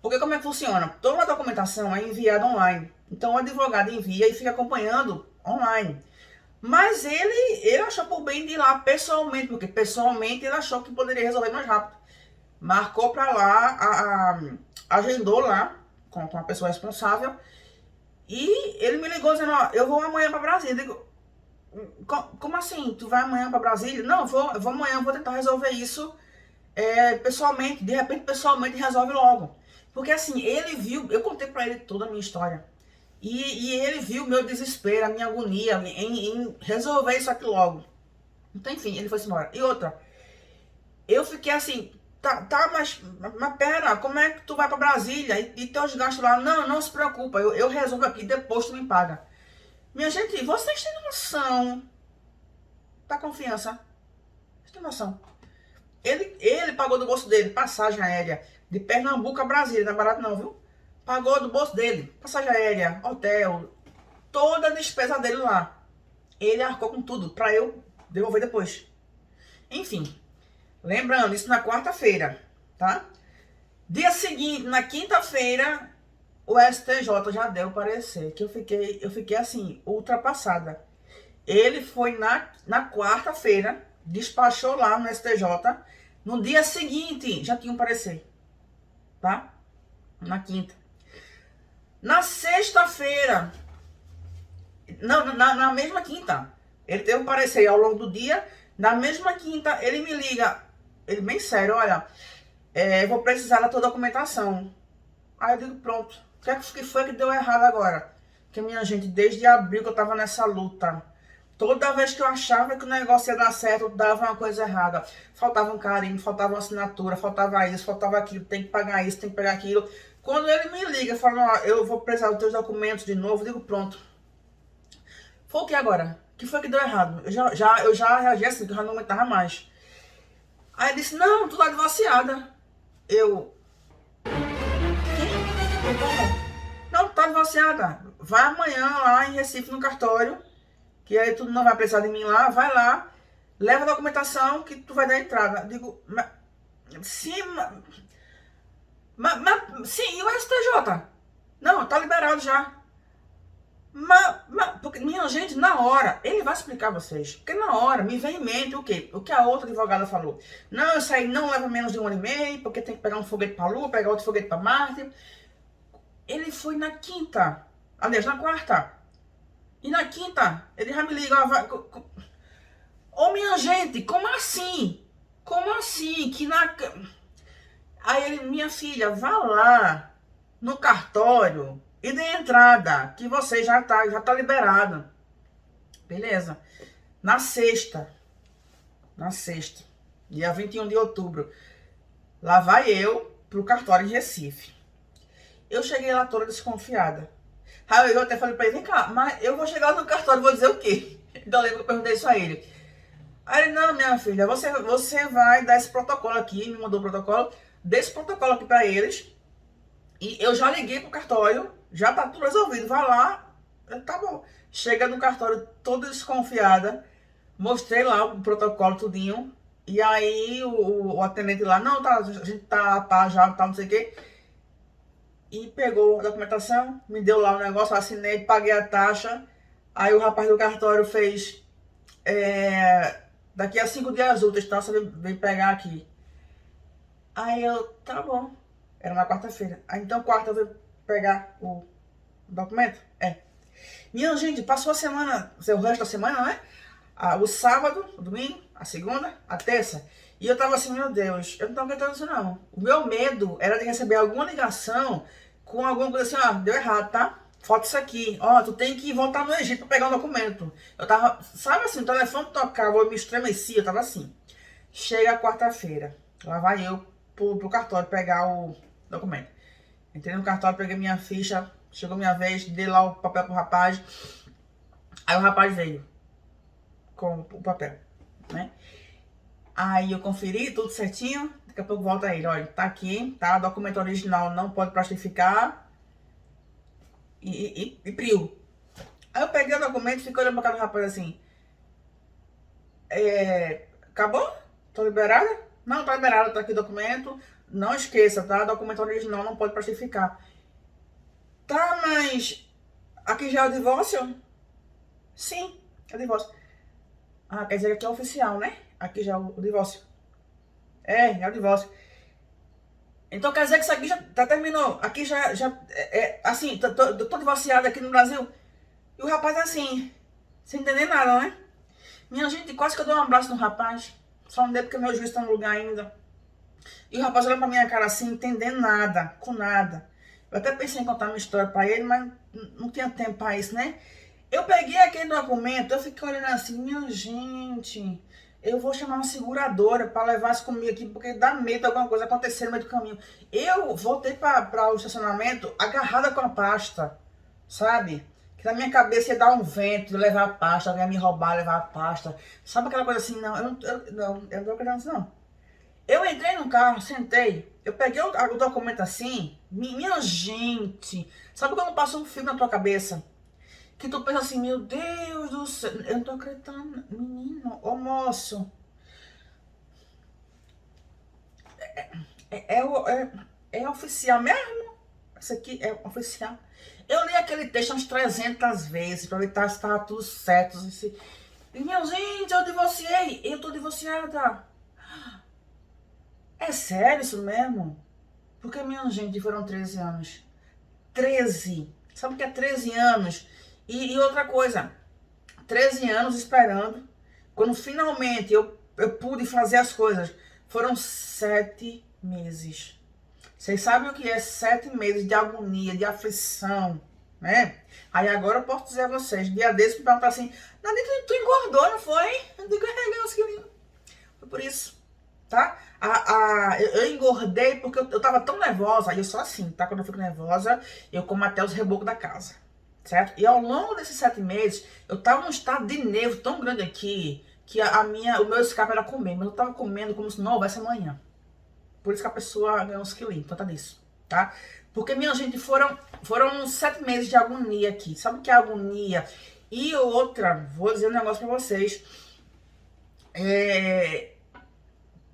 Porque como é que funciona? Toda a documentação é enviada online. Então o advogado envia e fica acompanhando online. Mas ele achou por bem de ir lá pessoalmente, porque pessoalmente ele achou que poderia resolver mais rápido. Marcou pra lá, agendou lá com a pessoa responsável. E ele me ligou dizendo, ó, eu vou amanhã pra Brasília. Eu digo, como assim? Tu vai amanhã pra Brasília? Não, eu vou amanhã, vou tentar resolver isso pessoalmente. De repente, pessoalmente resolve logo. Porque assim, ele viu, eu contei pra ele toda a minha história. E ele viu o meu desespero, a minha agonia em resolver isso aqui logo. Então, enfim, ele foi embora. E outra, eu fiquei assim, mas pera, como é que tu vai pra Brasília e teus gastos lá? Não se preocupa, eu resolvo aqui, depois tu me paga. Minha gente, vocês têm noção da confiança? Vocês têm noção? Ele pagou do bolso dele, passagem aérea, de Pernambuco a Brasília, não é barato não, viu? Pagou do bolso dele, passagem aérea, hotel, toda a despesa dele lá. Ele arcou com tudo, pra eu devolver depois. Enfim, lembrando, isso na quarta-feira, tá? Dia seguinte, na quinta-feira, o STJ já deu o parecer, que eu fiquei assim, ultrapassada. Ele foi na quarta-feira, despachou lá no STJ, no dia seguinte já tinha um parecer, tá? Na quinta. Na sexta-feira, não, na mesma quinta, ele teve um parecer ao longo do dia, na mesma quinta ele me liga, ele bem sério, olha, eu vou precisar da tua documentação. Aí eu digo, pronto, o que foi que deu errado agora? Porque, minha gente, desde abril que eu tava nessa luta, toda vez que eu achava que o negócio ia dar certo, dava uma coisa errada. Faltava um carimbo, faltava uma assinatura, faltava isso, faltava aquilo, tem que pagar isso, tem que pagar aquilo. Quando ele me liga, fala, ó, eu vou precisar dos teus documentos de novo, eu digo, pronto. Foi o que agora? O que foi que deu errado? Eu já reagi assim, que eu já não aguentava mais. Aí ele disse, não, tu tá divorciada. Eu... Não, tá divorciada. Vai amanhã lá em Recife, no cartório, que aí tu não vai precisar de mim lá, vai lá, leva a documentação que tu vai dar entrada. Digo, sim, sim, e o STJ? Não, tá liberado já. Porque, minha gente, na hora, ele vai explicar a vocês. Porque na hora me vem em mente o quê? O que a outra advogada falou. Não, isso aí não leva menos de 1 ano e meio, porque tem que pegar um foguete pra Lua, pegar outro foguete pra Marte. Ele foi na quinta, aliás, na quarta. E na quinta, ele já me liga, ô minha gente, como assim? Como assim? Aí ele, minha filha, vá lá no cartório e dê entrada, que você já tá liberado. Beleza. Na sexta, dia 21 de outubro, lá vai eu pro cartório de Recife. Eu cheguei lá toda desconfiada. Aí eu até falei pra ele, vem cá, mas eu vou chegar no cartório e vou dizer o quê? Então eu lembro que eu perguntei isso a ele. Aí ele, não, minha filha, você vai dar esse protocolo aqui, me mandou o protocolo, dê esse protocolo aqui pra eles. E eu já liguei pro cartório, já tá tudo resolvido, vai lá, tá bom. Chega no cartório toda desconfiada, mostrei lá o protocolo tudinho, e aí o atendente lá, não, tá, a gente tá já, tá, não sei o quê. E pegou a documentação, me deu lá o negócio, assinei, paguei a taxa. Aí o rapaz do cartório fez, daqui a 5 dias úteis, tá, você vem pegar aqui. Aí eu, tá bom. Era na quarta-feira. Aí então quarta eu vou pegar o documento? Minha gente, passou a semana, o resto da semana, né? O sábado, o domingo, a segunda, a terça. E eu tava assim, meu Deus, eu não tava aguentando isso não. O meu medo era de receber alguma ligação com alguma coisa assim, ó, deu errado, tá? Falta isso aqui, ó, tu tem que voltar no Egito pra pegar o documento. Eu tava, sabe assim, o telefone tocava, eu me estremecia, eu tava assim. Chega a quarta-feira, lá vai eu pro cartório pegar o documento. Entrei no cartório, peguei minha ficha, chegou minha vez, dei lá o papel pro rapaz. Aí o rapaz veio com o papel, né? Aí eu conferi tudo certinho, daqui a pouco volta ele, olha, tá aqui, tá? Documento original não pode plastificar e prio. Aí eu peguei o documento e fiquei olhando pra cara do rapaz assim, acabou? Tô liberada? Não, tá liberada, tá aqui o documento, não esqueça, tá? Documento original não pode plastificar. Tá, mas aqui já é o divórcio? Sim, é o divórcio. Ah, quer dizer que aqui é oficial, né? Aqui já é o divórcio. É o divórcio. Então quer dizer que isso aqui já terminou. Aqui assim, tô divorciada aqui no Brasil. E o rapaz assim, sem entender nada, né? Minha gente, quase que eu dei um abraço no rapaz. Só não dei porque meu juiz tá no lugar ainda. E o rapaz olhando pra minha cara assim, entendendo nada, com nada. Eu até pensei em contar minha história pra ele, mas não tinha tempo pra isso, né? Eu peguei aquele documento, eu fiquei olhando assim, minha gente, eu vou chamar uma seguradora pra levar isso comigo aqui, porque dá medo de alguma coisa acontecer no meio do caminho. Eu voltei pra o estacionamento agarrada com a pasta, sabe? Que na minha cabeça ia dar um vento de levar a pasta, alguém ia me roubar, levar a pasta. Sabe aquela coisa assim, não, eu não tô acreditando nisso não. Eu entrei no carro, sentei, eu peguei o documento assim, minha gente, sabe quando passa um filme na tua cabeça? Que tu pensa assim, meu Deus do céu, eu não tô acreditando, menino, ô moço, é oficial mesmo? Isso aqui é oficial. Eu li aquele texto umas 300 vezes pra ver se estava tudo certo. E, meu gente, eu divorciei, eu tô divorciada. É sério isso mesmo? Porque, minha gente, foram 13 anos. 13. Sabe o que é 13 anos? E outra coisa, 13 anos esperando. Quando finalmente eu pude fazer as coisas, foram 7 meses. Vocês sabem o que é 7 meses de agonia, de aflição, né? Aí agora eu posso dizer a vocês, dia desse me perguntar assim, Nadine, tu engordou, não foi? Eu digo, ganhei uns quilinhos. Foi por isso, tá? Eu engordei porque eu tava tão nervosa, e eu sou assim, tá? Quando eu fico nervosa, eu como até os rebocos da casa, certo? E ao longo desses 7 meses, eu tava num estado de nervo tão grande aqui, que o meu escape era comer, mas eu tava comendo como se não houvesse amanhã. Por isso que a pessoa ganhou uns quilinhos, então tá nisso, tá? Porque, minha gente, foram 7 meses de agonia aqui. Sabe o que é agonia? E outra, vou dizer um negócio pra vocês.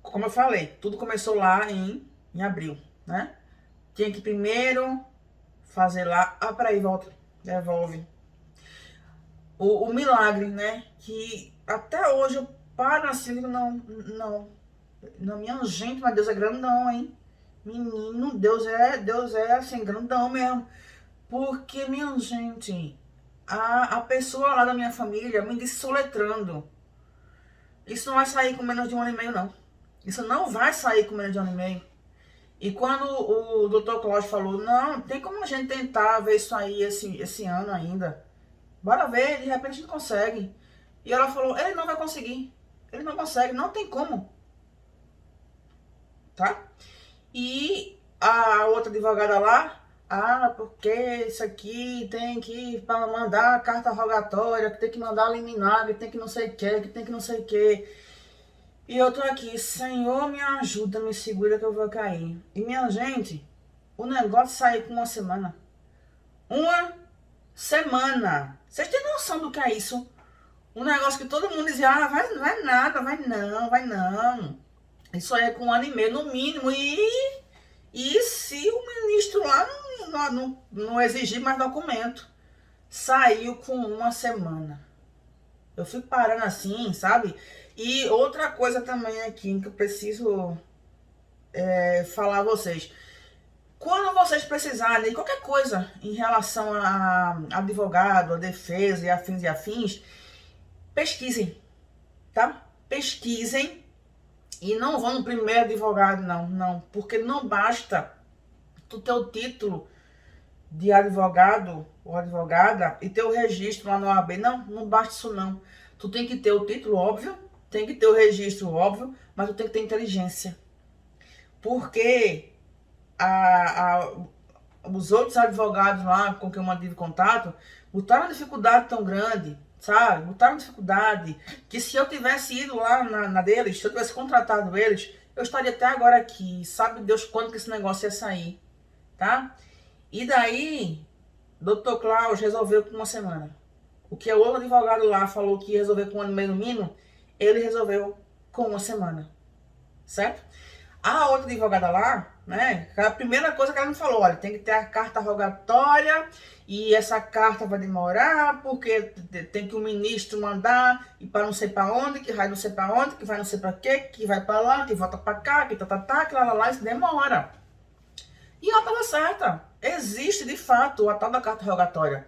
Como eu falei, tudo começou lá em abril, né? Tinha que primeiro fazer lá. Ah, peraí, volta. Devolve. O milagre, né? Que até hoje eu paro assim, não. Não, minha gente, mas Deus é grandão, hein? Menino, Deus é assim, grandão mesmo. Porque, minha gente, a pessoa lá da minha família me disse soletrando. Isso não vai sair com menos de 1 ano e meio, não. Isso não vai sair com menos de 1 ano e meio. E quando o Dr. Cláudio falou, não, tem como a gente tentar ver isso aí esse ano ainda. Bora ver, de repente a gente consegue. E ela falou, ele não vai conseguir. Ele não consegue, não tem como. Tá? E a outra advogada lá, porque isso aqui tem que para mandar a carta rogatória, que tem que mandar liminar, que tem que não sei o que tem que não sei o que. E eu tô aqui, Senhor, me ajuda, me segura que eu vou cair. E, minha gente, o negócio saiu com 1 semana. 1 semana. Vocês têm noção do que é isso? Um negócio que todo mundo dizia, vai nada, vai não. Isso aí é com 1 ano e meio, no mínimo. E se o ministro lá não exigir mais documento? Saiu com 1 semana. Eu fico parando assim, sabe? E outra coisa também aqui que eu preciso falar a vocês. Quando vocês precisarem de qualquer coisa em relação a advogado, a defesa e afins, pesquisem, tá? Pesquisem e não vão no primeiro advogado, não. Porque não basta tu ter o título de advogado ou advogada e ter o registro lá no OAB. Não basta isso não. Tu tem que ter o título, óbvio, tem que ter o registro, óbvio, mas tu tem que ter inteligência. Porque os outros advogados lá com quem eu mantive contato botaram uma dificuldade tão grande, sabe? Botaram uma dificuldade que se eu tivesse ido lá na deles, se eu tivesse contratado eles, eu estaria até agora aqui. Sabe Deus quando que esse negócio ia sair, tá? E daí, Dr. Klaus resolveu com 1 semana. O que o outro advogado lá falou que ia resolver com 1 ano e meio no mínimo, ele resolveu com 1 semana, certo? A outra advogada lá, né, a primeira coisa que ela me falou, olha, tem que ter a carta rogatória e essa carta vai demorar porque tem que o ministro mandar e para não sei para onde, que vai não sei para onde, que vai não sei para quê, que vai para lá, que volta para cá, que que lá, isso demora. E ela estava certa, existe de fato a tal da carta rogatória,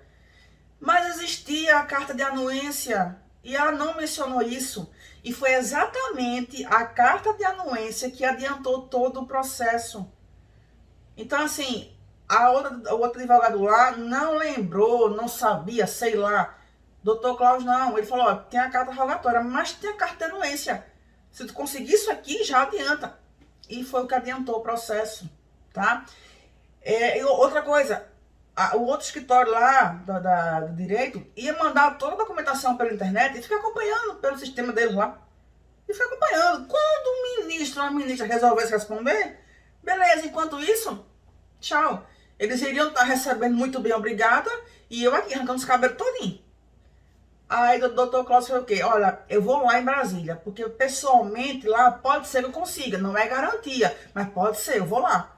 mas existia a carta de anuência e ela não mencionou isso. E foi exatamente a carta de anuência que adiantou todo o processo. Então, assim, o outro advogado lá não lembrou, não sabia, sei lá. Doutor Cláudio não, ele falou, ó, tem a carta rogatória, mas tem a carta de anuência. Se tu conseguir isso aqui, já adianta. E foi o que adiantou o processo, tá? E outra coisa, o outro escritório lá do direito ia mandar toda a documentação pela internet e fica acompanhando pelo sistema deles lá. E fui acompanhando. Quando o ministro ou a ministra resolvesse responder, beleza, enquanto isso, tchau. Eles iriam estar recebendo muito bem, obrigada, e eu aqui arrancando os cabelos todinho. Aí o doutor Cláudio falou o quê? Olha, eu vou lá em Brasília, porque pessoalmente lá pode ser que eu consiga, não é garantia, mas pode ser, eu vou lá.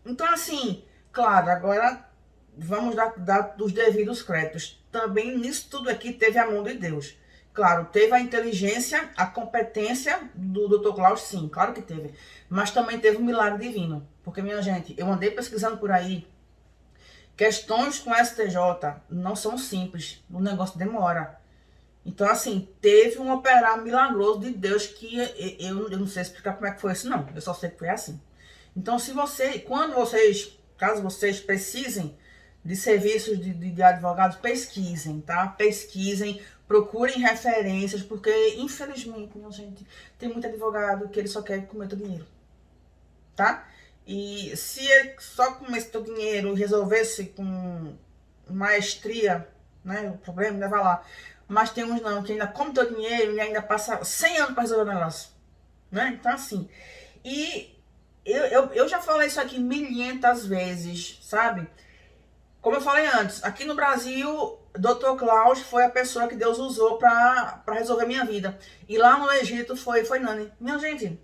Então assim, claro, agora vamos dar os devidos créditos. Também nisso tudo aqui teve a mão de Deus. Claro, teve a inteligência, a competência do Dr. Cláudio, sim, claro que teve. Mas também teve um milagre divino. Porque, minha gente, eu andei pesquisando por aí. Questões com STJ não são simples. O negócio demora. Então, assim, teve um operar milagroso de Deus que eu não sei explicar como é que foi isso, não. Eu só sei que foi assim. Então, caso vocês precisem de serviços de advogados, pesquisem, tá? Pesquisem, procurem referências, porque, infelizmente, minha gente, tem muito advogado que ele só quer comer teu dinheiro, tá? E se ele só comesse teu dinheiro e resolvesse com maestria, né, o problema, leva lá. Mas tem uns não, que ainda come teu dinheiro e ainda passa 100 anos para resolver o negócio, né? Então, assim, e eu já falei isso aqui 1.500 vezes, sabe? Como eu falei antes, aqui no Brasil, Dr. Cláudio foi a pessoa que Deus usou para resolver minha vida. E lá no Egito foi Nani. Minha gente,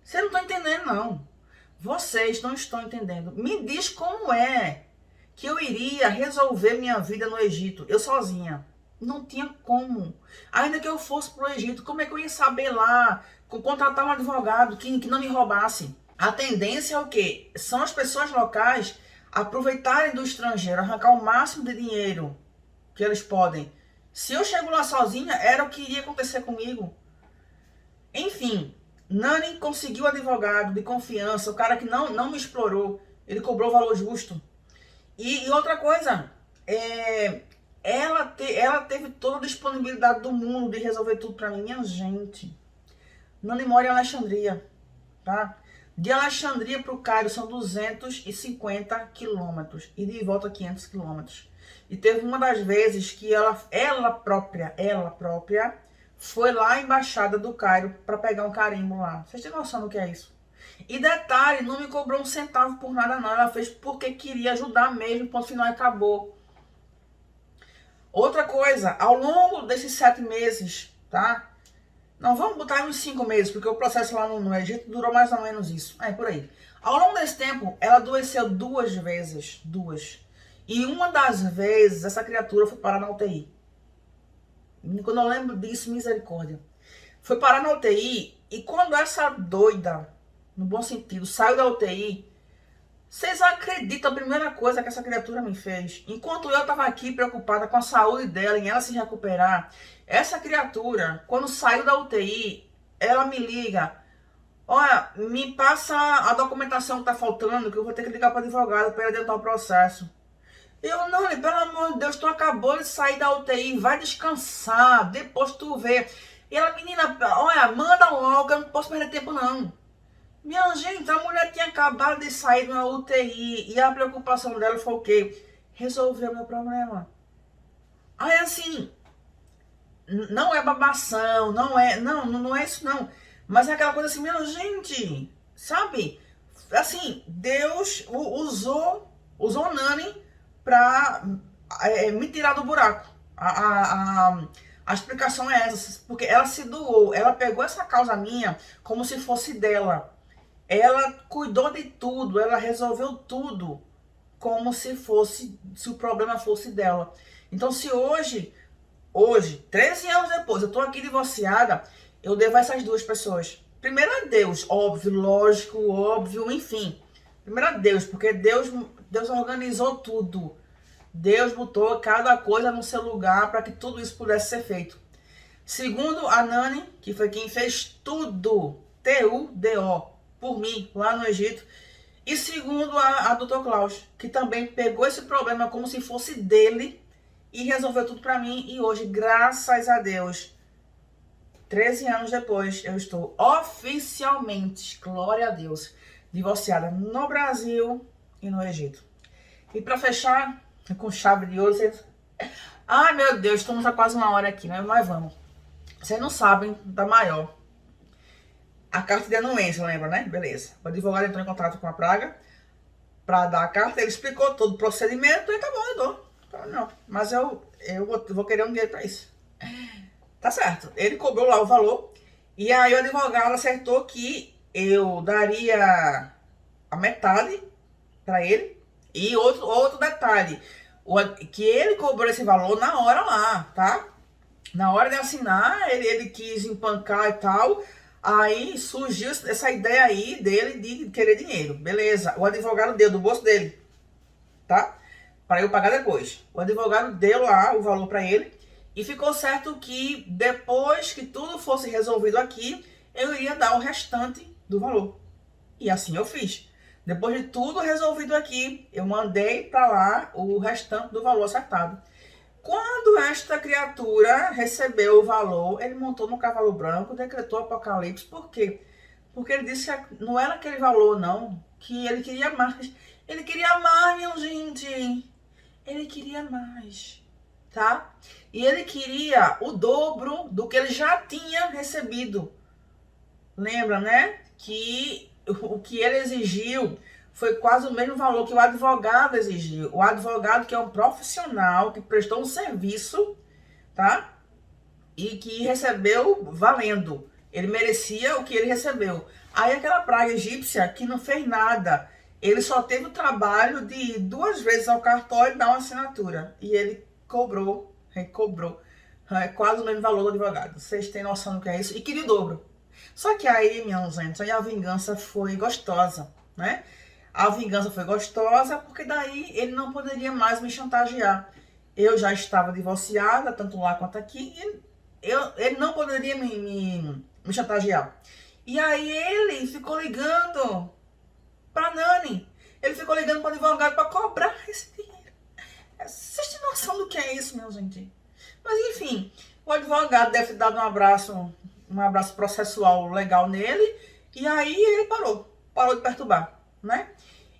vocês não estão entendendo, não. Vocês não estão entendendo. Me diz como é que eu iria resolver minha vida no Egito, eu sozinha. Não tinha como. Ainda que eu fosse pro Egito, como é que eu ia saber lá, contratar um advogado que não me roubasse? A tendência é o quê? São as pessoas locais aproveitarem do estrangeiro, arrancar o máximo de dinheiro que eles podem. Se eu chego lá sozinha, era o que iria acontecer comigo. Enfim, Nani conseguiu advogado de confiança, o cara que não me explorou, ele cobrou o valor justo. E outra coisa, ela teve toda a disponibilidade do mundo de resolver tudo pra mim. Minha gente, Nani mora em Alexandria, tá? De Alexandria para o Cairo são 250 quilômetros e de volta 500 quilômetros. E teve uma das vezes que ela própria foi lá à embaixada do Cairo para pegar um carimbo lá. Vocês têm noção do que é isso? E detalhe, não me cobrou um centavo por nada não. Ela fez porque queria ajudar mesmo, ponto final e acabou. Outra coisa, ao longo desses 7 meses, tá? Não, vamos botar uns 5 meses, porque o processo lá no Egito durou mais ou menos isso. Por aí. Ao longo desse tempo, ela adoeceu 2 vezes. 2. E uma das vezes, essa criatura foi parar na UTI. Quando eu lembro disso, misericórdia. Foi parar na UTI, e quando essa doida, no bom sentido, saiu da UTI, vocês acreditam a primeira coisa que essa criatura me fez? Enquanto eu estava aqui preocupada com a saúde dela, em ela se recuperar, essa criatura, quando saiu da UTI, ela me liga. Olha, me passa a documentação que tá faltando, que eu vou ter que ligar para o advogado para ele adiantar o processo. Eu, não, pelo amor de Deus, tu acabou de sair da UTI, vai descansar, depois tu vê. E ela, menina, olha, manda logo, eu não posso perder tempo não. Minha gente, a mulher tinha acabado de sair de uma UTI e a preocupação dela foi o quê? Resolver o meu problema. Aí assim, não é babação, não é isso não. Mas é aquela coisa assim, minha gente, sabe? Assim, Deus usou Nani pra me tirar do buraco. A explicação é essa, porque ela se doou, ela pegou essa causa minha como se fosse dela. Ela cuidou de tudo, ela resolveu tudo como se o problema fosse dela. Então, se hoje, 13 anos depois, eu tô aqui divorciada, eu devo a essas 2 pessoas. Primeiro a Deus, óbvio, lógico, óbvio, enfim. Primeiro a Deus, porque Deus organizou tudo. Deus botou cada coisa no seu lugar para que tudo isso pudesse ser feito. Segundo a Nani, que foi quem fez tudo, TUDO, por mim, lá no Egito. E segundo a Dr. Cláudio, que também pegou esse problema como se fosse dele e resolveu tudo para mim. E hoje, graças a Deus, 13 anos depois, eu estou oficialmente, glória a Deus, divorciada no Brasil e no Egito. E para fechar, com chave de ouro, ai meu Deus, estamos há quase 1 hora aqui, né? Mas vamos. Vocês não sabem da maior. A carta de anuência, lembra, né? Beleza. O advogado entrou em contato com a Praga para dar a carta, ele explicou todo o procedimento, e tá bom, eu dou. Então, não, mas eu vou querer um dinheiro para isso. Tá certo. Ele cobrou lá o valor, e aí o advogado acertou que eu daria a metade para ele. E outro detalhe, que ele cobrou esse valor na hora lá, tá? Na hora de assinar, ele quis empancar e tal. Aí surgiu essa ideia aí dele de querer dinheiro. Beleza, o advogado deu do bolso dele, tá? Para eu pagar depois. O advogado deu lá o valor para ele. E ficou certo que depois que tudo fosse resolvido aqui, eu iria dar o restante do valor. E assim eu fiz. Depois de tudo resolvido aqui, eu mandei para lá o restante do valor acertado. Quando esta criatura recebeu o valor, ele montou no cavalo branco, decretou apocalipse. Por quê? Porque ele disse que não era aquele valor, não, que ele queria mais. Ele queria mais, minha gente. Ele queria mais, tá? E ele queria o dobro do que ele já tinha recebido. Lembra, né? Que o que ele exigiu foi quase o mesmo valor que o advogado exigiu. O advogado, que é um profissional, que prestou um serviço, tá? E que recebeu valendo. Ele merecia o que ele recebeu. Aí aquela praga egípcia que não fez nada. Ele só teve o trabalho de ir 2 vezes ao cartório e dar uma assinatura. E ele cobrou, recobrou. É quase o mesmo valor do advogado. Vocês têm noção do que é isso? E queria o dobro. Só que aí, minha gente, aí a vingança foi gostosa, né? A vingança foi gostosa porque daí ele não poderia mais me chantagear. Eu já estava divorciada, tanto lá quanto aqui, e ele não poderia me chantagear. E aí ele ficou ligando pra Nani. Ele ficou ligando para o advogado para cobrar esse dinheiro. Vocês têm noção do que é isso, minha gente? Mas enfim, o advogado deve ter dado um abraço processual legal nele, e aí ele parou de perturbar, né?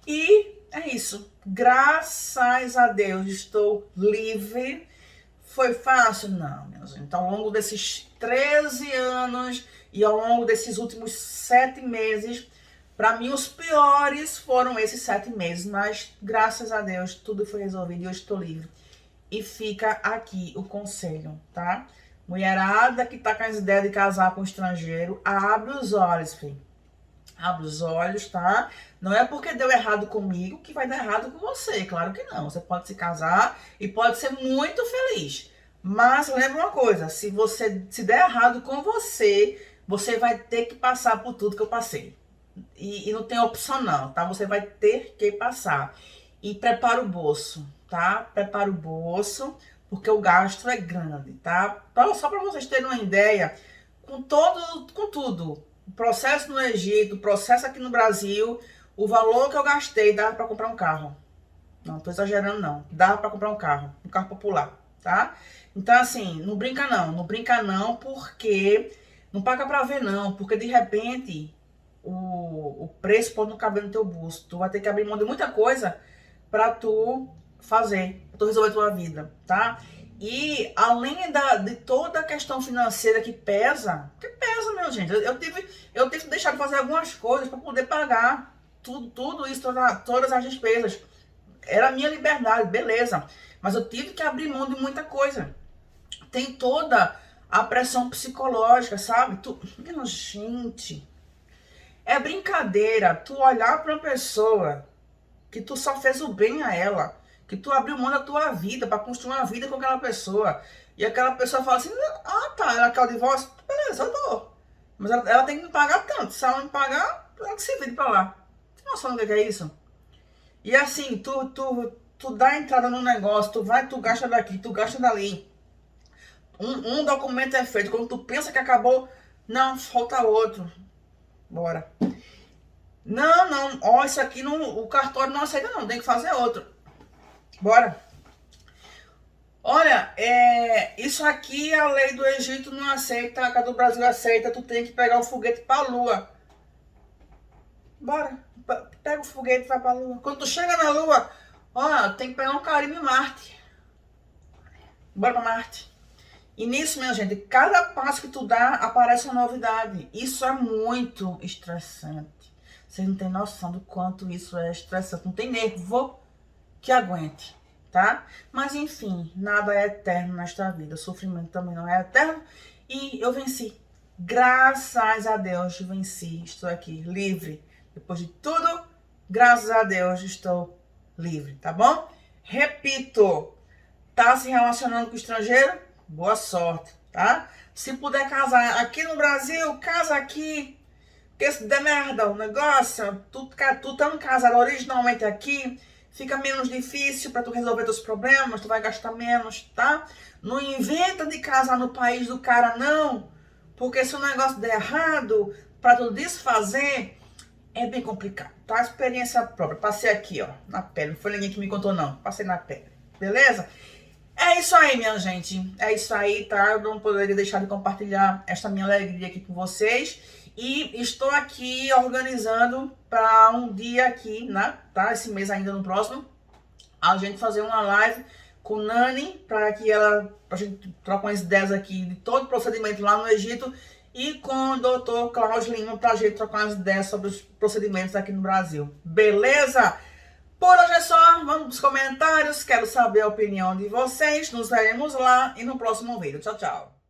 E é isso. Graças a Deus estou livre. Foi fácil? Não, minha gente. Então, ao longo desses 13 anos e ao longo desses últimos 7 meses, para mim os piores foram esses 7 meses, mas graças a Deus tudo foi resolvido e eu estou livre. E fica aqui o conselho, tá? Mulherada que tá com as ideias de casar com estrangeiro, abre os olhos, filho. Abre os olhos, tá? Não é porque deu errado comigo que vai dar errado com você. Claro que não. Você pode se casar e pode ser muito feliz. Mas lembra uma coisa, se der errado com você, você vai ter que passar por tudo que eu passei. E não tem opção não, tá? Você vai ter que passar. E prepara o bolso, tá? Prepara o bolso, porque o gasto é grande, tá? Só para vocês terem uma ideia, com tudo, o processo no Egito, o processo aqui no Brasil, o valor que eu gastei dava para comprar um carro. Não tô exagerando não, dava para comprar um carro popular, tá? Então assim, não brinca não, porque não paga para ver não, porque de repente o preço pode não caber no teu bolso. Tu vai ter que abrir mão de muita coisa para tu fazer, pra tu resolver a tua vida, tá? E além de toda a questão financeira que pesa, meu gente, eu tive que deixar de fazer algumas coisas para poder pagar tudo isso, todas as despesas. Era a minha liberdade, beleza. Mas eu tive que abrir mão de muita coisa. Tem toda a pressão psicológica, sabe? Minha gente, é brincadeira tu olhar para uma pessoa que tu só fez o bem a ela, que tu abriu mão da tua vida para construir uma vida com aquela pessoa, e aquela pessoa fala assim, ah tá, ela quer o divórcio, beleza, eu dou, mas ela tem que me pagar tanto, se ela não me pagar, ela que se vire pra lá. Tem noção do que é isso? E assim, tu dá entrada no negócio, tu gasta daqui, tu gasta dali, um documento é feito, quando tu pensa que acabou, não, falta outro, bora. Não, ó, isso aqui o cartório não aceita não, tem que fazer outro. Bora. Olha, isso aqui a lei do Egito não aceita, a do Brasil aceita, tu tem que pegar o foguete pra lua. Bora, pega o foguete e vai pra lua. Quando tu chega na lua, ó, tem que pegar um carimbo em Marte. Bora pra Marte. E nisso, minha gente, cada passo que tu dá, aparece uma novidade. Isso é muito estressante. Vocês não têm noção do quanto isso é estressante. Não tem nervo que aguente, tá? Mas enfim, nada é eterno nesta vida. O sofrimento também não é eterno. E eu venci. Graças a Deus, venci. Estou aqui, livre. Depois de tudo, graças a Deus, estou livre, tá bom? Repito, tá se relacionando com o estrangeiro? Boa sorte, tá? Se puder casar aqui no Brasil, casa aqui. Porque se der merda o negócio, tu estando casado originalmente aqui, fica menos difícil para tu resolver teus problemas, tu vai gastar menos, tá? Não inventa de casar no país do cara, não. Porque se o negócio der errado, para tu desfazer, é bem complicado, tá? Experiência própria. Passei aqui, ó, na pele. Não foi ninguém que me contou, não. Passei na pele, beleza? É isso aí, minha gente. É isso aí, tá? Eu não poderia deixar de compartilhar esta minha alegria aqui com vocês. E estou aqui organizando para um dia aqui, né? Tá? Esse mês ainda, no próximo, a gente fazer uma live com Nani, para que pra gente trocar umas ideias aqui de todo o procedimento lá no Egito, e com o Dr. Cláudio Lima, pra gente trocar umas ideias sobre os procedimentos aqui no Brasil. Beleza? Por hoje é só, vamos pros comentários, quero saber a opinião de vocês, nos veremos lá e no próximo vídeo. Tchau, tchau.